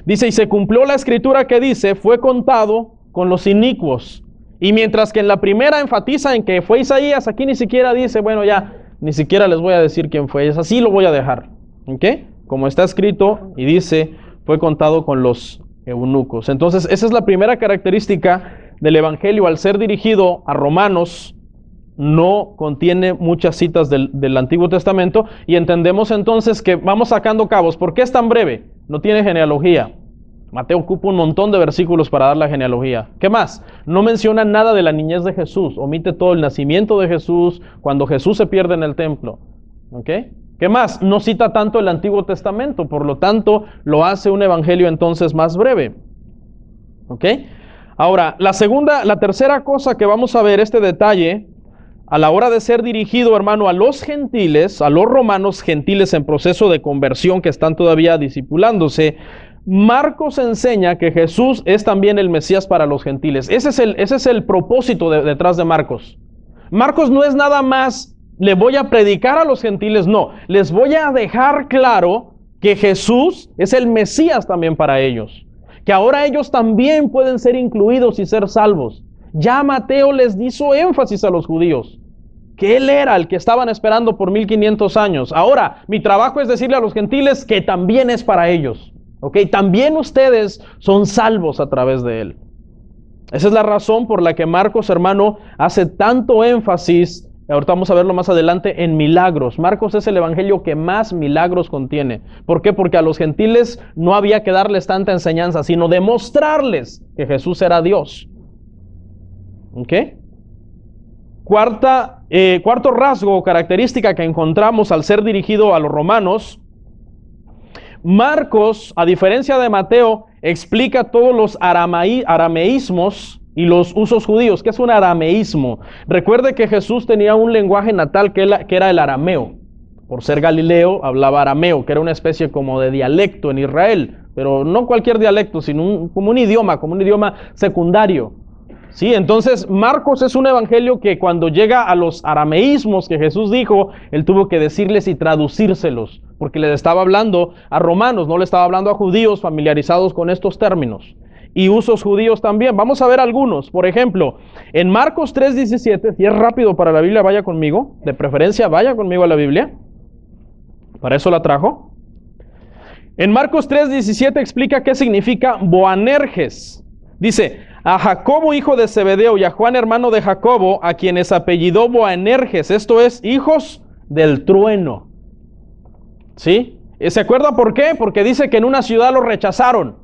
Dice, y se cumplió la escritura que dice, fue contado con los inicuos. Y mientras que en la primera enfatiza en que fue Isaías, aquí ni siquiera dice, bueno, ya, ni siquiera les voy a decir quién fue. Es así, lo voy a dejar. ¿Ok? Como está escrito y dice, fue contado con los eunucos. Entonces, esa es la primera característica del evangelio. Al ser dirigido a romanos, no contiene muchas citas del Antiguo Testamento, y entendemos entonces que vamos sacando cabos. ¿Por qué es tan breve? No tiene genealogía. Mateo ocupa un montón de versículos para dar la genealogía. ¿Qué más? No menciona nada de la niñez de Jesús, omite todo el nacimiento de Jesús, cuando Jesús se pierde en el templo. ¿Ok? ¿Qué más? No cita tanto el Antiguo Testamento, por lo tanto lo hace un evangelio entonces más breve. ¿Ok? Ahora, la tercera cosa que vamos a ver, este detalle, a la hora de ser dirigido, hermano, a los gentiles, a los romanos gentiles en proceso de conversión que están todavía discipulándose, Marcos enseña que Jesús es también el Mesías para los gentiles. Ese es el propósito detrás de Marcos. Marcos no es nada más, le voy a predicar a los gentiles, no, les voy a dejar claro que Jesús es el Mesías también para ellos, que ahora ellos también pueden ser incluidos y ser salvos. Ya Mateo les hizo énfasis a los judíos, que él era el que estaban esperando por 1500 años. Ahora, mi trabajo es decirle a los gentiles que también es para ellos. ¿Ok? También ustedes son salvos a través de él. Esa es la razón por la que Marcos, hermano, hace tanto énfasis, ahorita vamos a verlo más adelante, en milagros. Marcos es el evangelio que más milagros contiene. ¿Por qué? Porque a los gentiles no había que darles tanta enseñanza, sino demostrarles que Jesús era Dios. ¿Ok? Cuarto rasgo o característica que encontramos al ser dirigido a los romanos: Marcos, a diferencia de Mateo, explica todos los arameísmos y los usos judíos. ¿Qué es un arameísmo? Recuerde que Jesús tenía un lenguaje natal que era el arameo. por ser galileo, hablaba arameo, que era una especie como de dialecto en Israel, pero no cualquier dialecto, sino como un idioma secundario. Sí, entonces Marcos es un evangelio que cuando llega a los arameísmos que Jesús dijo, él tuvo que decirles y traducírselos, porque les estaba hablando a romanos, no le estaba hablando a judíos familiarizados con estos términos y usos judíos también. Vamos a ver algunos. Por ejemplo, en Marcos 3:17, si es rápido para la Biblia, vaya conmigo, de preferencia vaya conmigo a la Biblia, para eso la trajo. En Marcos 3:17 explica qué significa Boanerges. Dice: a Jacobo, hijo de Zebedeo, y a Juan, hermano de Jacobo, a quienes apellidó Boanerges, esto es, hijos del trueno. ¿Sí? ¿Se acuerda por qué? Porque dice que en una ciudad los rechazaron.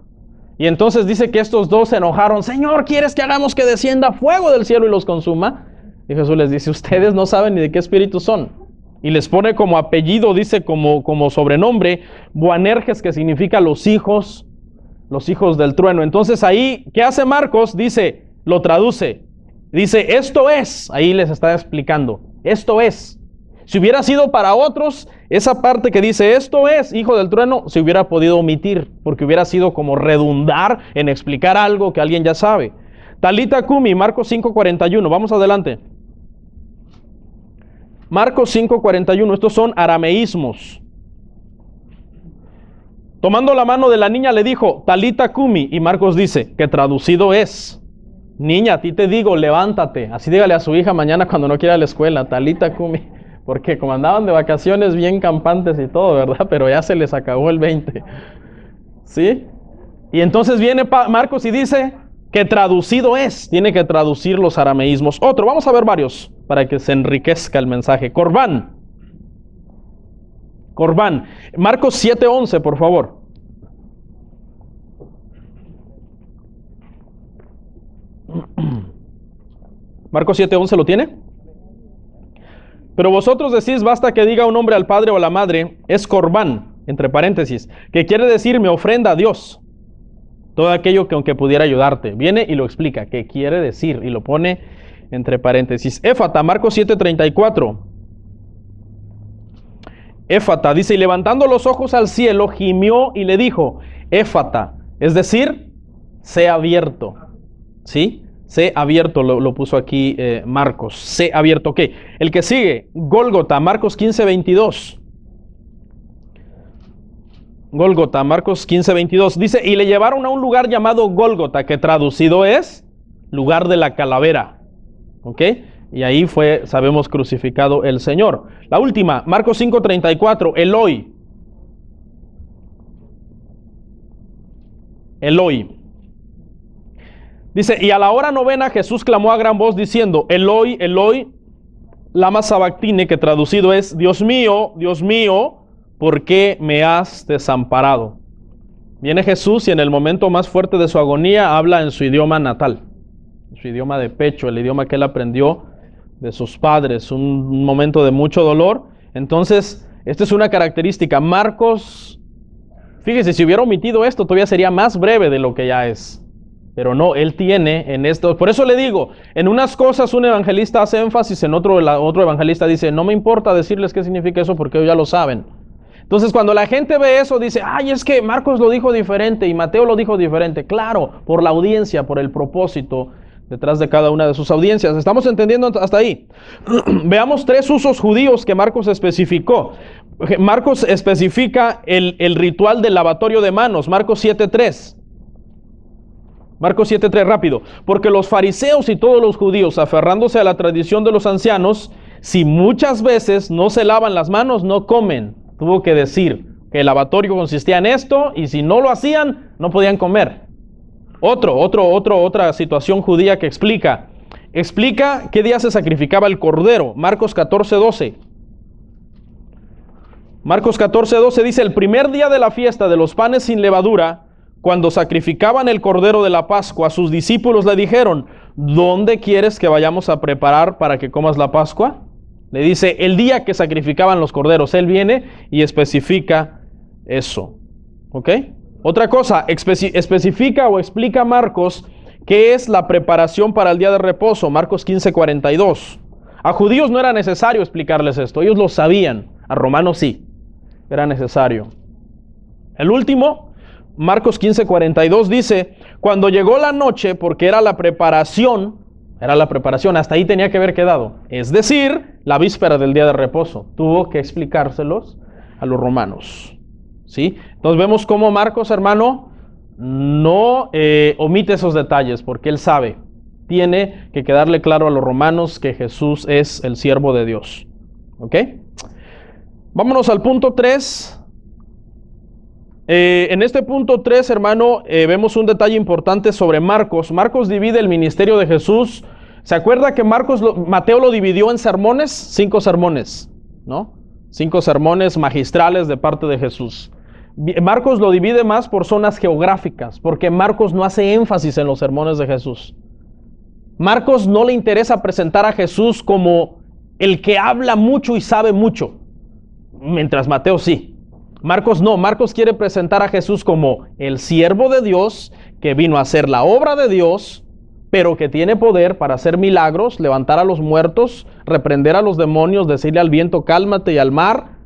Y entonces dice que estos dos se enojaron. Señor, ¿quieres que hagamos que descienda fuego del cielo y los consuma? Y Jesús les dice: ustedes no saben ni de qué espíritu son. Y les pone como apellido, dice como sobrenombre, Boanerges, que significa los hijos del trueno. Entonces ahí, ¿qué hace Marcos? Dice, lo traduce. Dice, esto es, ahí les está explicando, esto es. Si hubiera sido para otros, esa parte que dice, esto es, hijo del trueno, se hubiera podido omitir, porque hubiera sido como redundar en explicar algo que alguien ya sabe. Talita Kumi, Marcos 5:41, vamos adelante. Marcos 5:41, estos son arameísmos. Tomando la mano de la niña le dijo, Talita Kumi, y Marcos dice, que traducido es, niña, a ti te digo, levántate. Así dígale a su hija mañana cuando no quiera ir a la escuela, Talita Kumi, porque como andaban de vacaciones bien campantes y todo, ¿verdad? Pero ya se les acabó el 20, ¿sí? Y entonces viene Marcos y dice, que traducido es, tiene que traducir los arameísmos. Otro, vamos a ver varios, para que se enriquezca el mensaje. Corbán. Marcos 7:11, por favor. Marcos 7:11, ¿lo tiene? Pero vosotros decís, basta que diga un hombre al padre o a la madre, es corbán, entre paréntesis, que quiere decir me ofrenda a Dios. Todo aquello que aunque pudiera ayudarte. Viene y lo explica, qué quiere decir, y lo pone entre paréntesis. Éfata, Marcos 7:34. Éfata, dice, y levantando los ojos al cielo, gimió y le dijo, Éfata, es decir, sé abierto. ¿Sí? Sé abierto, lo puso aquí Marcos. Sé abierto, ok. El que sigue, Gólgota, Marcos 15:22. Gólgota, Marcos 15:22. Dice, y le llevaron a un lugar llamado Gólgota, que traducido es lugar de la calavera. ¿Ok? Y ahí fue, sabemos, crucificado el Señor. La última, Marcos 5:34, Eloi. Eloi. Dice, y a la hora novena Jesús clamó a gran voz diciendo, Eloi, Eloi, lama sabactine, que traducido es, Dios mío, ¿por qué me has desamparado? Viene Jesús y en el momento más fuerte de su agonía habla en su idioma natal, su idioma de pecho, el idioma que él aprendió de sus padres, un momento de mucho dolor. Entonces, esta es una característica. Marcos, fíjese, si hubiera omitido esto, todavía sería más breve de lo que ya es. Pero no, él tiene en esto, por eso le digo, en unas cosas un evangelista hace énfasis, en otro evangelista dice, no me importa decirles qué significa eso porque ellos ya lo saben. Entonces cuando la gente ve eso dice, ay, es que Marcos lo dijo diferente y Mateo lo dijo diferente. Claro, por la audiencia, por el propósito detrás de cada una de sus audiencias. ¿Estamos entendiendo hasta ahí? Veamos tres usos judíos que Marcos especificó. Marcos especifica el ritual del lavatorio de manos, Marcos 7:3. Marcos 7:3, rápido. Porque los fariseos y todos los judíos, aferrándose a la tradición de los ancianos, si muchas veces no se lavan las manos, no comen. Tuvo que decir que el lavatorio consistía en esto, y si no lo hacían, no podían comer. Otra situación judía que explica qué día se sacrificaba el cordero. Marcos 14:12. Marcos 14:12 dice, el primer día de la fiesta de los panes sin levadura, cuando sacrificaban el cordero de la Pascua, sus discípulos le dijeron, ¿dónde quieres que vayamos a preparar para que comas la Pascua? Le dice, el día que sacrificaban los corderos. Él viene y especifica eso. ¿Ok? Otra cosa, especifica o explica Marcos qué es la preparación para el día de reposo. Marcos 15:42. A judíos no era necesario explicarles esto, ellos lo sabían. A Romanos sí, era necesario. El último, Marcos 15:42 dice, cuando llegó la noche, porque era la preparación, hasta ahí tenía que haber quedado. Es decir, la víspera del día de reposo. Tuvo que explicárselos a los romanos. ¿Sí? Entonces vemos cómo Marcos, hermano, no omite esos detalles, porque él sabe, tiene que quedarle claro a los romanos que Jesús es el siervo de Dios. ¿Ok? Vámonos al punto 3. En este punto 3, hermano, vemos un detalle importante sobre Marcos. Marcos divide el ministerio de Jesús. ¿Se acuerda que Mateo lo dividió en sermones? 5 sermones, ¿no? 5 sermones magistrales de parte de Jesús. Marcos lo divide más por zonas geográficas, porque Marcos no hace énfasis en los sermones de Jesús. Marcos no le interesa presentar a Jesús como el que habla mucho y sabe mucho, mientras Mateo sí. Marcos no, Marcos quiere presentar a Jesús como el siervo de Dios que vino a hacer la obra de Dios, pero que tiene poder para hacer milagros, levantar a los muertos, reprender a los demonios, decirle al viento cálmate y al mar,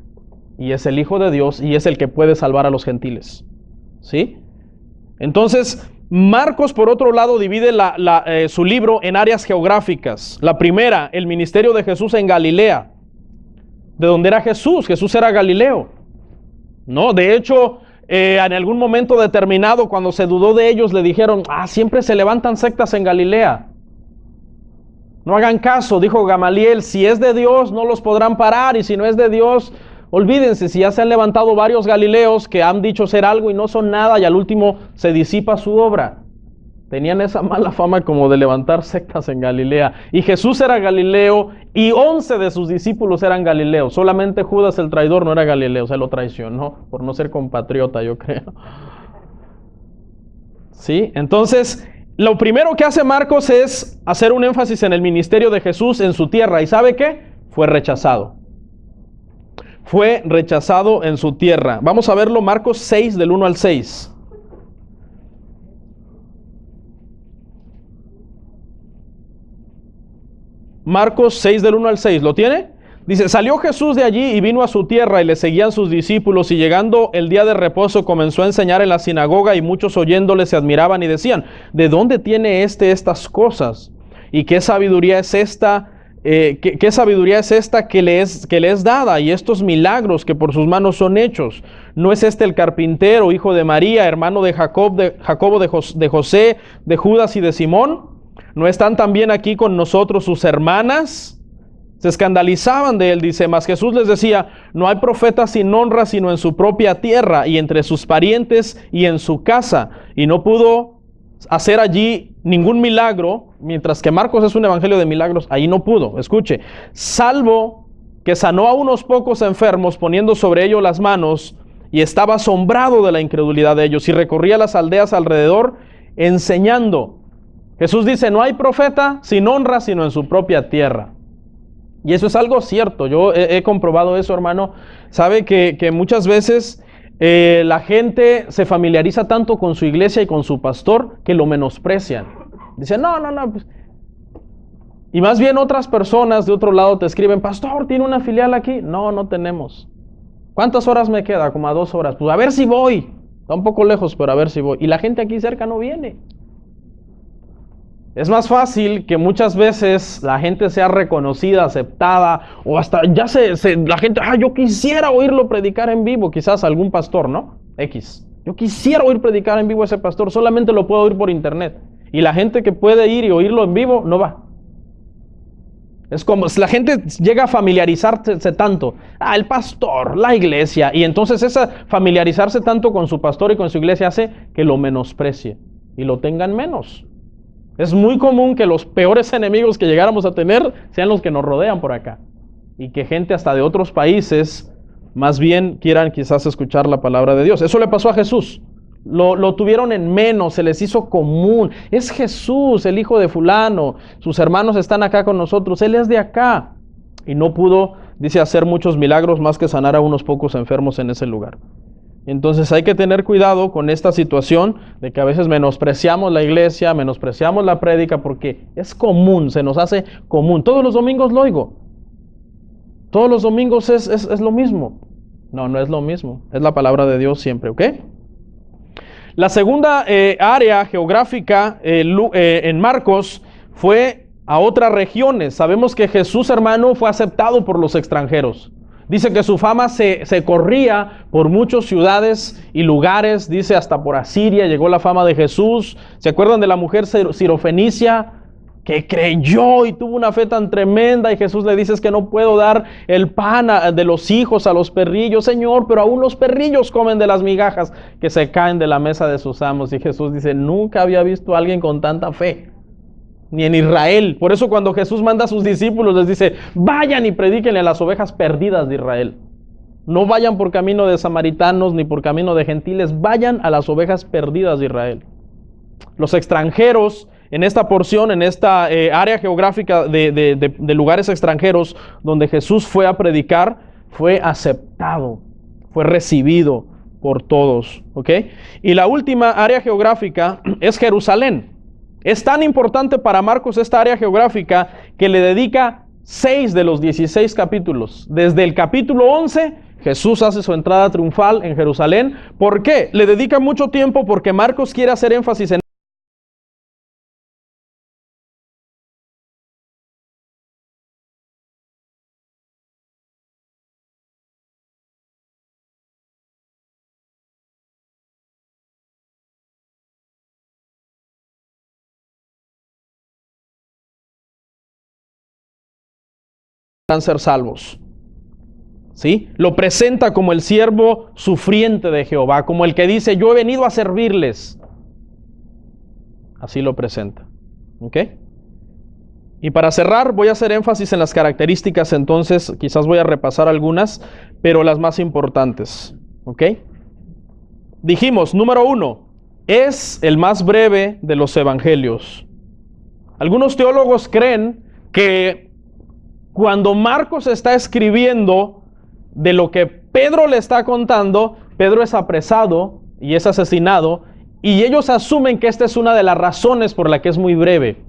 y es el Hijo de Dios y es el que puede salvar a los gentiles. ¿Sí? Entonces, Marcos por otro lado divide su libro en áreas geográficas. La primera, el ministerio de Jesús en Galilea. ¿De dónde era Jesús? Jesús era Galileo. No, de hecho, en algún momento determinado, cuando se dudó de ellos, le dijeron, siempre se levantan sectas en Galilea. No hagan caso, dijo Gamaliel, si es de Dios no los podrán parar, y si no es de Dios, olvídense, si ya se han levantado varios galileos que han dicho ser algo y no son nada, y al último se disipa su obra. Tenían esa mala fama como de levantar sectas en Galilea. Y Jesús era galileo y 11 de sus discípulos eran galileos. Solamente Judas el traidor no era galileo, se lo traicionó por no ser compatriota, yo creo. ¿Sí? Entonces, lo primero que hace Marcos es hacer un énfasis en el ministerio de Jesús en su tierra. ¿Y sabe qué? Fue rechazado. Fue rechazado en su tierra. Vamos a verlo, Marcos 6, del 1 al 6. Marcos 6 del 1 al 6, ¿lo tiene? Dice, salió Jesús de allí y vino a su tierra y le seguían sus discípulos, y llegando el día de reposo comenzó a enseñar en la sinagoga, y muchos oyéndole se admiraban y decían, ¿de dónde tiene estas cosas? ¿Y qué sabiduría es esta? ¿Qué sabiduría es esta que le es dada? Y estos milagros que por sus manos son hechos. ¿No es este el carpintero, hijo de María, hermano de Jacobo, de José, de Judas y de Simón? ¿No están también aquí con nosotros sus hermanas? Se escandalizaban de él, dice, mas Jesús les decía, no hay profeta sin honra sino en su propia tierra y entre sus parientes y en su casa. Y no pudo hacer allí ningún milagro, mientras que Marcos es un evangelio de milagros, ahí no pudo, escuche, salvo que sanó a unos pocos enfermos poniendo sobre ellos las manos, y estaba asombrado de la incredulidad de ellos, y recorría las aldeas alrededor enseñando. Jesús dice, no hay profeta sin honra sino en su propia tierra. Y eso es algo cierto, yo he comprobado eso, hermano. Sabe que muchas veces la gente se familiariza tanto con su iglesia y con su pastor que lo menosprecian. Dicen, no, pues. Y más bien otras personas de otro lado te escriben, pastor, ¿tiene una filial aquí? No tenemos. ¿Cuántas horas me queda? Como a 2 horas. Pues a ver si voy. Está un poco lejos, pero a ver si voy. Y la gente aquí cerca no viene. Es más fácil que muchas veces la gente sea reconocida, aceptada, o hasta ya la gente, yo quisiera oírlo predicar en vivo, quizás algún pastor, ¿no? Yo quisiera oír predicar en vivo a ese pastor, solamente lo puedo oír por internet. Y la gente que puede ir y oírlo en vivo, no va. Es como, la gente llega a familiarizarse tanto, el pastor, la iglesia, y entonces esa familiarizarse tanto con su pastor y con su iglesia hace que lo menosprecie y lo tengan menos. Es muy común que los peores enemigos que llegáramos a tener sean los que nos rodean por acá. Y que gente hasta de otros países más bien quieran quizás escuchar la palabra de Dios. Eso le pasó a Jesús. Lo tuvieron en menos, se les hizo común. Es Jesús, el hijo de fulano. Sus hermanos están acá con nosotros. Él es de acá. Y no pudo, dice, hacer muchos milagros más que sanar a unos pocos enfermos en ese lugar. Entonces hay que tener cuidado con esta situación de que a veces menospreciamos la iglesia, menospreciamos la prédica, porque es común, se nos hace común. Todos los domingos lo oigo. Todos los domingos es lo mismo. No, no es lo mismo. Es la palabra de Dios siempre, ¿ok? La segunda área geográfica en Marcos fue a otras regiones. Sabemos que Jesús, hermano, fue aceptado por los extranjeros. Dice que su fama se corría por muchas ciudades y lugares. Dice hasta por Asiria llegó la fama de Jesús. ¿Se acuerdan de la mujer sirofenicia que creyó y tuvo una fe tan tremenda? Y Jesús le dice: es que no puedo dar el pan de los hijos a los perrillos, Señor, pero aún los perrillos comen de las migajas que se caen de la mesa de sus amos. Y Jesús dice: nunca había visto a alguien con tanta fe, ni en Israel. Por eso cuando Jesús manda a sus discípulos les dice: vayan y predíquenle a las ovejas perdidas de Israel. No vayan por camino de samaritanos ni por camino de gentiles, vayan a las ovejas perdidas de Israel. Los extranjeros en esta porción, en esta área geográfica de lugares extranjeros donde Jesús fue a predicar, fue aceptado, fue recibido por todos, ¿ok? Y la última área geográfica es Jerusalén. Es tan importante para Marcos esta área geográfica que le dedica 6 de los 16 capítulos. Desde el capítulo 11, Jesús hace su entrada triunfal en Jerusalén. ¿Por qué? Le dedica mucho tiempo porque Marcos quiere hacer énfasis en ser salvos. ¿Sí? Lo presenta como el siervo sufriente de Jehová, como el que dice: yo he venido a servirles. Así lo presenta. ¿Ok? Y para cerrar voy a hacer énfasis en las características, entonces quizás voy a repasar algunas, pero las más importantes. ¿Ok? Dijimos, número 1, es el más breve de los evangelios. Algunos teólogos creen que cuando Marcos está escribiendo de lo que Pedro le está contando, Pedro es apresado y es asesinado, y ellos asumen que esta es una de las razones por la que es muy breve.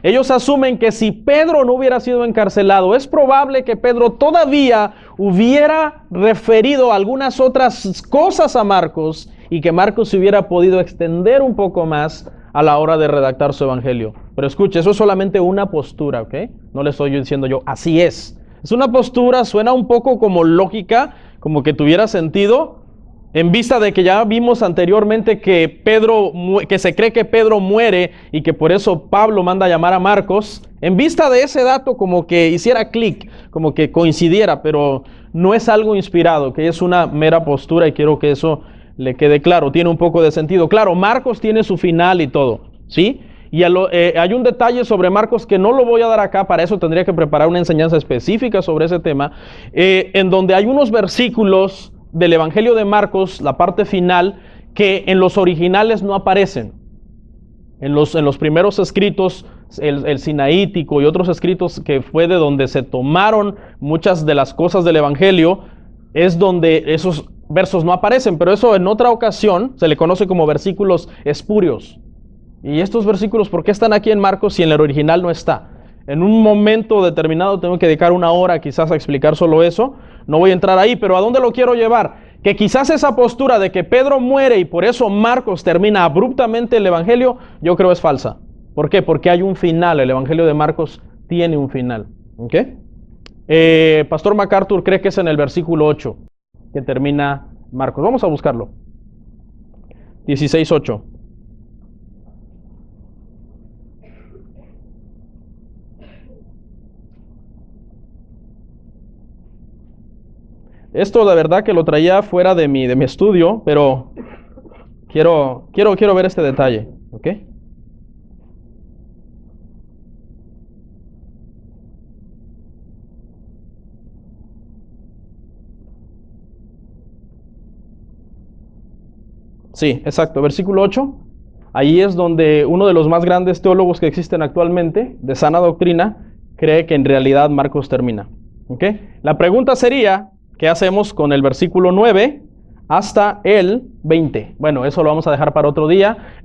Ellos asumen que si Pedro no hubiera sido encarcelado, es probable que Pedro todavía hubiera referido algunas otras cosas a Marcos y que Marcos se hubiera podido extender un poco más a la hora de redactar su evangelio. Pero escuche, eso es solamente una postura, ¿ok? No le estoy diciendo yo, así es. Es una postura, suena un poco como lógica, como que tuviera sentido, en vista de que ya vimos anteriormente que se cree que Pedro muere y que por eso Pablo manda a llamar a Marcos. En vista de ese dato, como que hiciera clic, como que coincidiera, pero no es algo inspirado, que es una mera postura, y quiero que eso le quede claro, tiene un poco de sentido. Claro, Marcos tiene su final y todo, ¿sí? Y hay un detalle sobre Marcos que no lo voy a dar acá, para eso tendría que preparar una enseñanza específica sobre ese tema, en donde hay unos versículos del Evangelio de Marcos, la parte final, que en los originales no aparecen. En los primeros escritos, el sinaítico y otros escritos que fue de donde se tomaron muchas de las cosas del Evangelio, es donde esos versos no aparecen, pero eso en otra ocasión se le conoce como versículos espurios. Y estos versículos, ¿por qué están aquí en Marcos si en el original no está? En un momento determinado tengo que dedicar una hora quizás a explicar solo eso. No voy a entrar ahí, pero ¿a dónde lo quiero llevar? Que quizás esa postura de que Pedro muere y por eso Marcos termina abruptamente el evangelio, yo creo es falsa. ¿Por qué? Porque hay un final. El evangelio de Marcos tiene un final. ¿Ok? Pastor MacArthur cree que es en el versículo 8 que termina Marcos. Vamos a buscarlo. 16:8. Esto la verdad que lo traía fuera de mi estudio, pero quiero ver este detalle, ¿ok? Sí, exacto, versículo 8. Ahí es donde uno de los más grandes teólogos que existen actualmente, de sana doctrina, cree que en realidad Marcos termina, ¿ok? La pregunta sería, ¿qué hacemos con el versículo 9 hasta el 20? Bueno, eso lo vamos a dejar para otro día.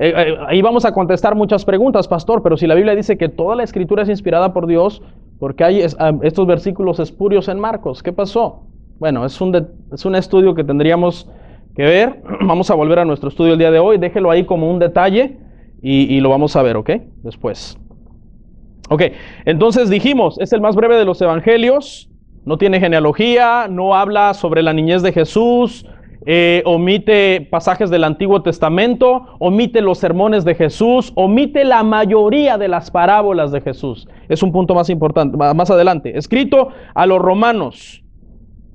Ahí vamos a contestar muchas preguntas, pastor, pero si la Biblia dice que toda la escritura es inspirada por Dios, Porque hay estos versículos espurios en Marcos. ¿Qué pasó? Bueno, es un estudio que tendríamos que ver. Vamos a volver a nuestro estudio el día de hoy. Déjelo ahí como un detalle y lo vamos a ver, ¿ok? Después. Ok, entonces dijimos, es el más breve de los evangelios. No tiene genealogía, no habla sobre la niñez de Jesús, omite pasajes del Antiguo Testamento, omite los sermones de Jesús, omite la mayoría de las parábolas de Jesús. Es un punto más importante, más adelante. Escrito a los romanos.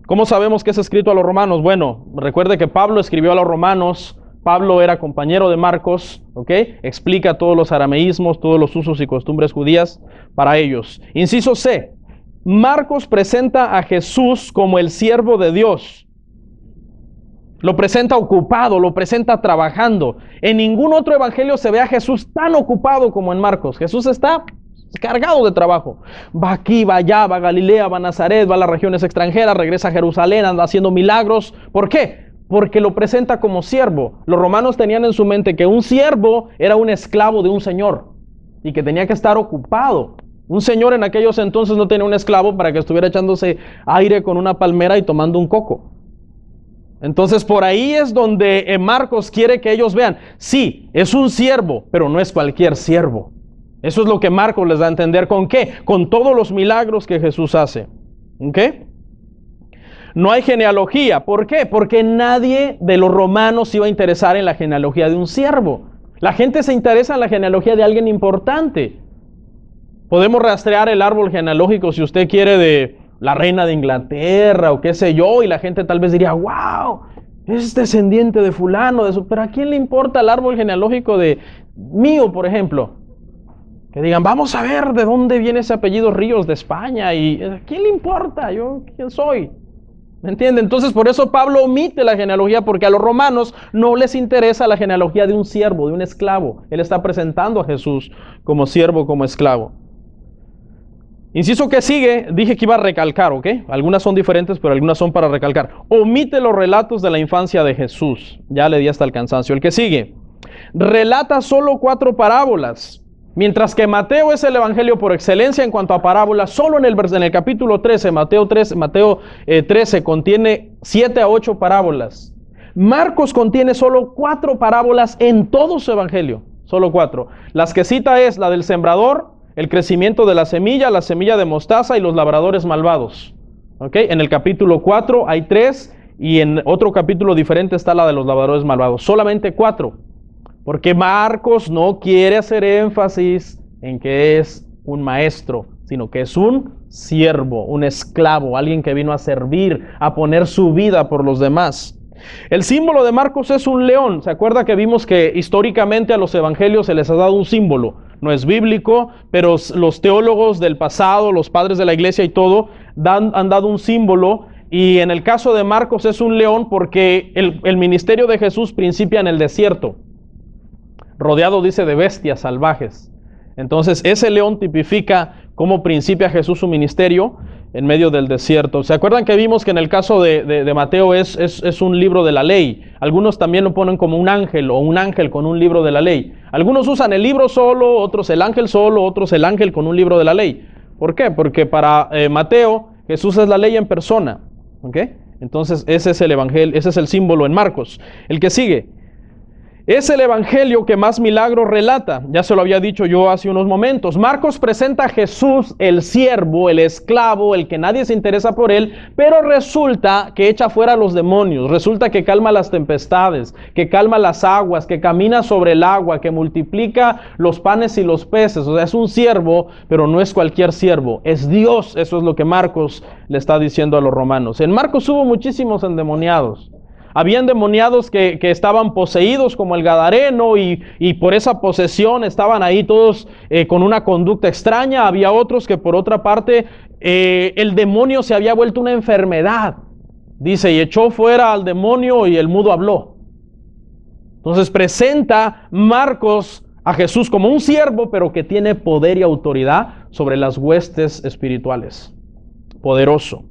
¿Cómo sabemos que es escrito a los romanos? Bueno, recuerde que Pablo escribió a los romanos. Pablo era compañero de Marcos, ¿ok? Explica todos los arameísmos, todos los usos y costumbres judías para ellos. Inciso C. Marcos presenta a Jesús como el siervo de Dios. Lo presenta ocupado, lo presenta trabajando. En ningún otro evangelio se ve a Jesús tan ocupado como en Marcos. Jesús está cargado de trabajo. Va aquí, va allá, va a Galilea, va a Nazaret, va a las regiones extranjeras, regresa a Jerusalén, anda haciendo milagros. ¿Por qué? Porque lo presenta como siervo. Los romanos tenían en su mente que un siervo era un esclavo de un señor y que tenía que estar ocupado. Un señor en aquellos entonces no tenía un esclavo para que estuviera echándose aire con una palmera y tomando un coco. Entonces por ahí es donde Marcos quiere que ellos vean, sí, es un siervo, pero no es cualquier siervo. Eso es lo que Marcos les da a entender. ¿Con qué? Con todos los milagros que Jesús hace. ¿Ok? No hay genealogía. ¿Por qué? Porque nadie de los romanos se iba a interesar en la genealogía de un siervo. La gente se interesa en la genealogía de alguien importante. Podemos rastrear el árbol genealógico si usted quiere de la reina de Inglaterra o qué sé yo, y la gente tal vez diría, wow, es descendiente de fulano, de eso. Pero ¿a quién le importa el árbol genealógico de mío, por ejemplo? Que digan, vamos a ver de dónde viene ese apellido Ríos de España, y ¿a quién le importa? ¿Yo quién soy? ¿Me entiende? Entonces por eso Pablo omite la genealogía, porque a los romanos no les interesa la genealogía de un siervo, de un esclavo. Él está presentando a Jesús como siervo, como esclavo. Inciso que sigue, dije que iba a recalcar, ¿ok? Algunas son diferentes, pero algunas son para recalcar. Omite los relatos de la infancia de Jesús. Ya le di hasta el cansancio. El que sigue, relata solo 4 parábolas. Mientras que Mateo es el evangelio por excelencia en cuanto a parábolas, solo en el capítulo 13, Mateo 13 contiene 7 a 8 parábolas. Marcos contiene solo 4 parábolas en todo su evangelio, solo 4. Las que cita es la del sembrador, el crecimiento de la semilla de mostaza y los labradores malvados. ¿Ok? En el capítulo 4 hay 3 y en otro capítulo diferente está la de los labradores malvados. Solamente 4. Porque Marcos no quiere hacer énfasis en que es un maestro, sino que es un siervo, un esclavo, alguien que vino a servir, a poner su vida por los demás. El símbolo de Marcos es un león. ¿Se acuerda que vimos que históricamente a los evangelios se les ha dado un símbolo? No es bíblico, pero los teólogos del pasado, los padres de la iglesia y todo, han dado un símbolo. Y en el caso de Marcos es un león porque el ministerio de Jesús principia en el desierto, rodeado, dice, de bestias salvajes. Entonces ese león tipifica cómo principia Jesús su ministerio en medio del desierto. ¿Se acuerdan que vimos que en el caso de Mateo es un libro de la ley? Algunos también lo ponen como un ángel o un ángel con un libro de la ley. Algunos usan el libro solo, otros el ángel solo, otros el ángel con un libro de la ley. ¿Por qué? Porque para Mateo Jesús es la ley en persona. ¿Ok? Entonces ese es el evangelio, ese es el símbolo en Marcos. El que sigue. Es el evangelio que más milagros relata. Ya se lo había dicho yo hace unos momentos. Marcos presenta a Jesús, el siervo, el esclavo, el que nadie se interesa por él, pero resulta que echa fuera a los demonios, resulta que calma las tempestades, que calma las aguas, que camina sobre el agua, que multiplica los panes y los peces. O sea, es un siervo, pero no es cualquier siervo, es Dios. Eso es lo que Marcos le está diciendo a los romanos. En Marcos hubo muchísimos endemoniados. Había endemoniados que estaban poseídos como el Gadareno y por esa posesión estaban ahí todos con una conducta extraña. Había otros que por otra parte el demonio se había vuelto una enfermedad. Dice, y echó fuera al demonio y el mudo habló. Entonces presenta Marcos a Jesús como un siervo, pero que tiene poder y autoridad sobre las huestes espirituales. Poderoso.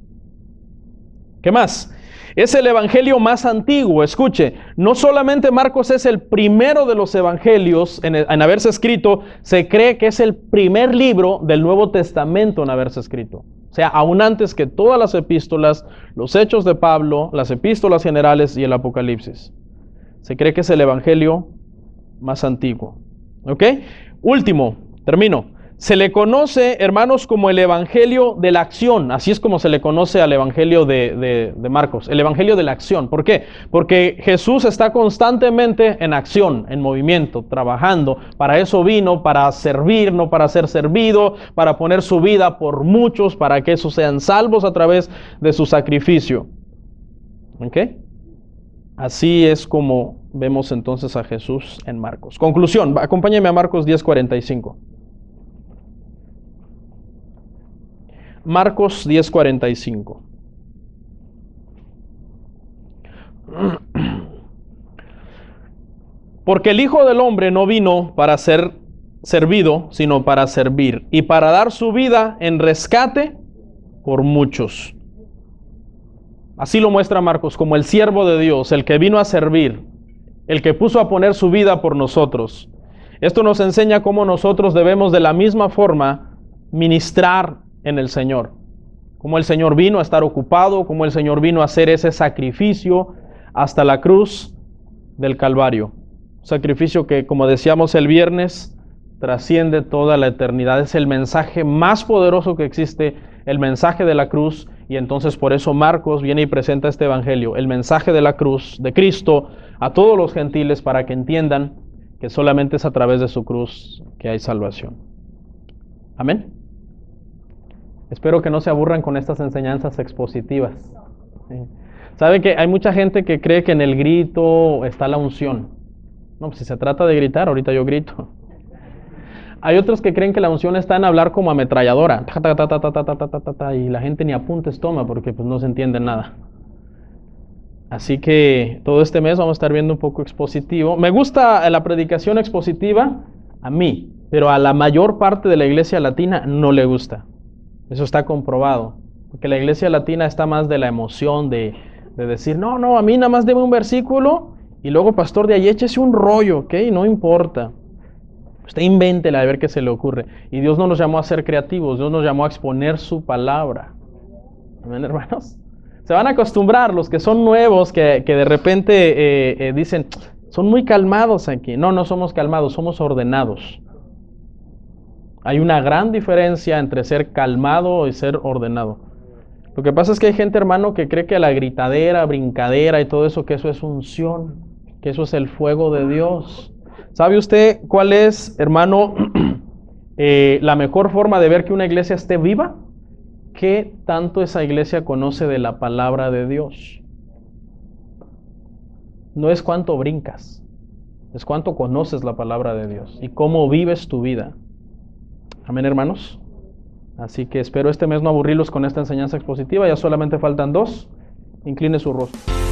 ¿Qué más? Es el evangelio más antiguo. Escuche, no solamente Marcos es el primero de los evangelios en haberse escrito, se cree que es el primer libro del Nuevo Testamento en haberse escrito. O sea, aún antes que todas las epístolas, los Hechos de Pablo, las epístolas generales y el Apocalipsis. Se cree que es el evangelio más antiguo. ¿Ok? Último, termino. Se le conoce, hermanos, como el evangelio de la acción. Así es como se le conoce al evangelio de Marcos. El evangelio de la acción. ¿Por qué? Porque Jesús está constantemente en acción, en movimiento, trabajando. Para eso vino, para servir, no para ser servido, para poner su vida por muchos, para que esos sean salvos a través de su sacrificio. ¿Ok? Así es como vemos entonces a Jesús en Marcos. Conclusión, acompáñeme a Marcos 10:45. Marcos 10:45. Porque el Hijo del Hombre no vino para ser servido, sino para servir, y para dar su vida en rescate por muchos. Así lo muestra Marcos, como el siervo de Dios, el que vino a servir, el que puso a poner su vida por nosotros. Esto nos enseña cómo nosotros debemos de la misma forma ministrar en el Señor. Como el Señor vino a estar ocupado, como el Señor vino a hacer ese sacrificio hasta la cruz del Calvario. Un sacrificio que, como decíamos el viernes, trasciende toda la eternidad. Es el mensaje más poderoso que existe, el mensaje de la cruz, y entonces por eso Marcos viene y presenta este evangelio, el mensaje de la cruz, de Cristo, a todos los gentiles para que entiendan que solamente es a través de su cruz que hay salvación. Amén. Espero que no se aburran con estas enseñanzas expositivas. ¿Saben que hay mucha gente que cree que en el grito está la unción? No, pues si se trata de gritar, ahorita yo grito. Hay otros que creen que la unción está en hablar como ametralladora. Y la gente ni apuntes toma porque pues no se entiende nada. Así que todo este mes vamos a estar viendo un poco expositivo. Me gusta la predicación expositiva a mí, pero a la mayor parte de la iglesia latina no le gusta. Eso está comprobado. Porque la iglesia latina está más de la emoción de decir, no, a mí nada más deme un versículo y luego, pastor, de ahí échese un rollo, ¿ok? No importa. Usted invéntela a ver qué se le ocurre. Y Dios no nos llamó a ser creativos, Dios nos llamó a exponer su palabra. ¿Amén, hermanos? Se van a acostumbrar los que son nuevos, que de repente dicen, son muy calmados aquí. No somos calmados, somos ordenados. Hay una gran diferencia entre ser calmado y ser ordenado. Lo que pasa es que hay gente, hermano, que cree que la gritadera, brincadera y todo eso, que eso es unción, que eso es el fuego de Dios. ¿Sabe usted cuál es, hermano, la mejor forma de ver que una iglesia esté viva? ¿Qué tanto esa iglesia conoce de la palabra de Dios? No es cuánto brincas, es cuánto conoces la palabra de Dios y cómo vives tu vida. Amén, hermanos. Así que espero este mes no aburrirlos con esta enseñanza expositiva. Ya solamente faltan 2. Incline su rostro.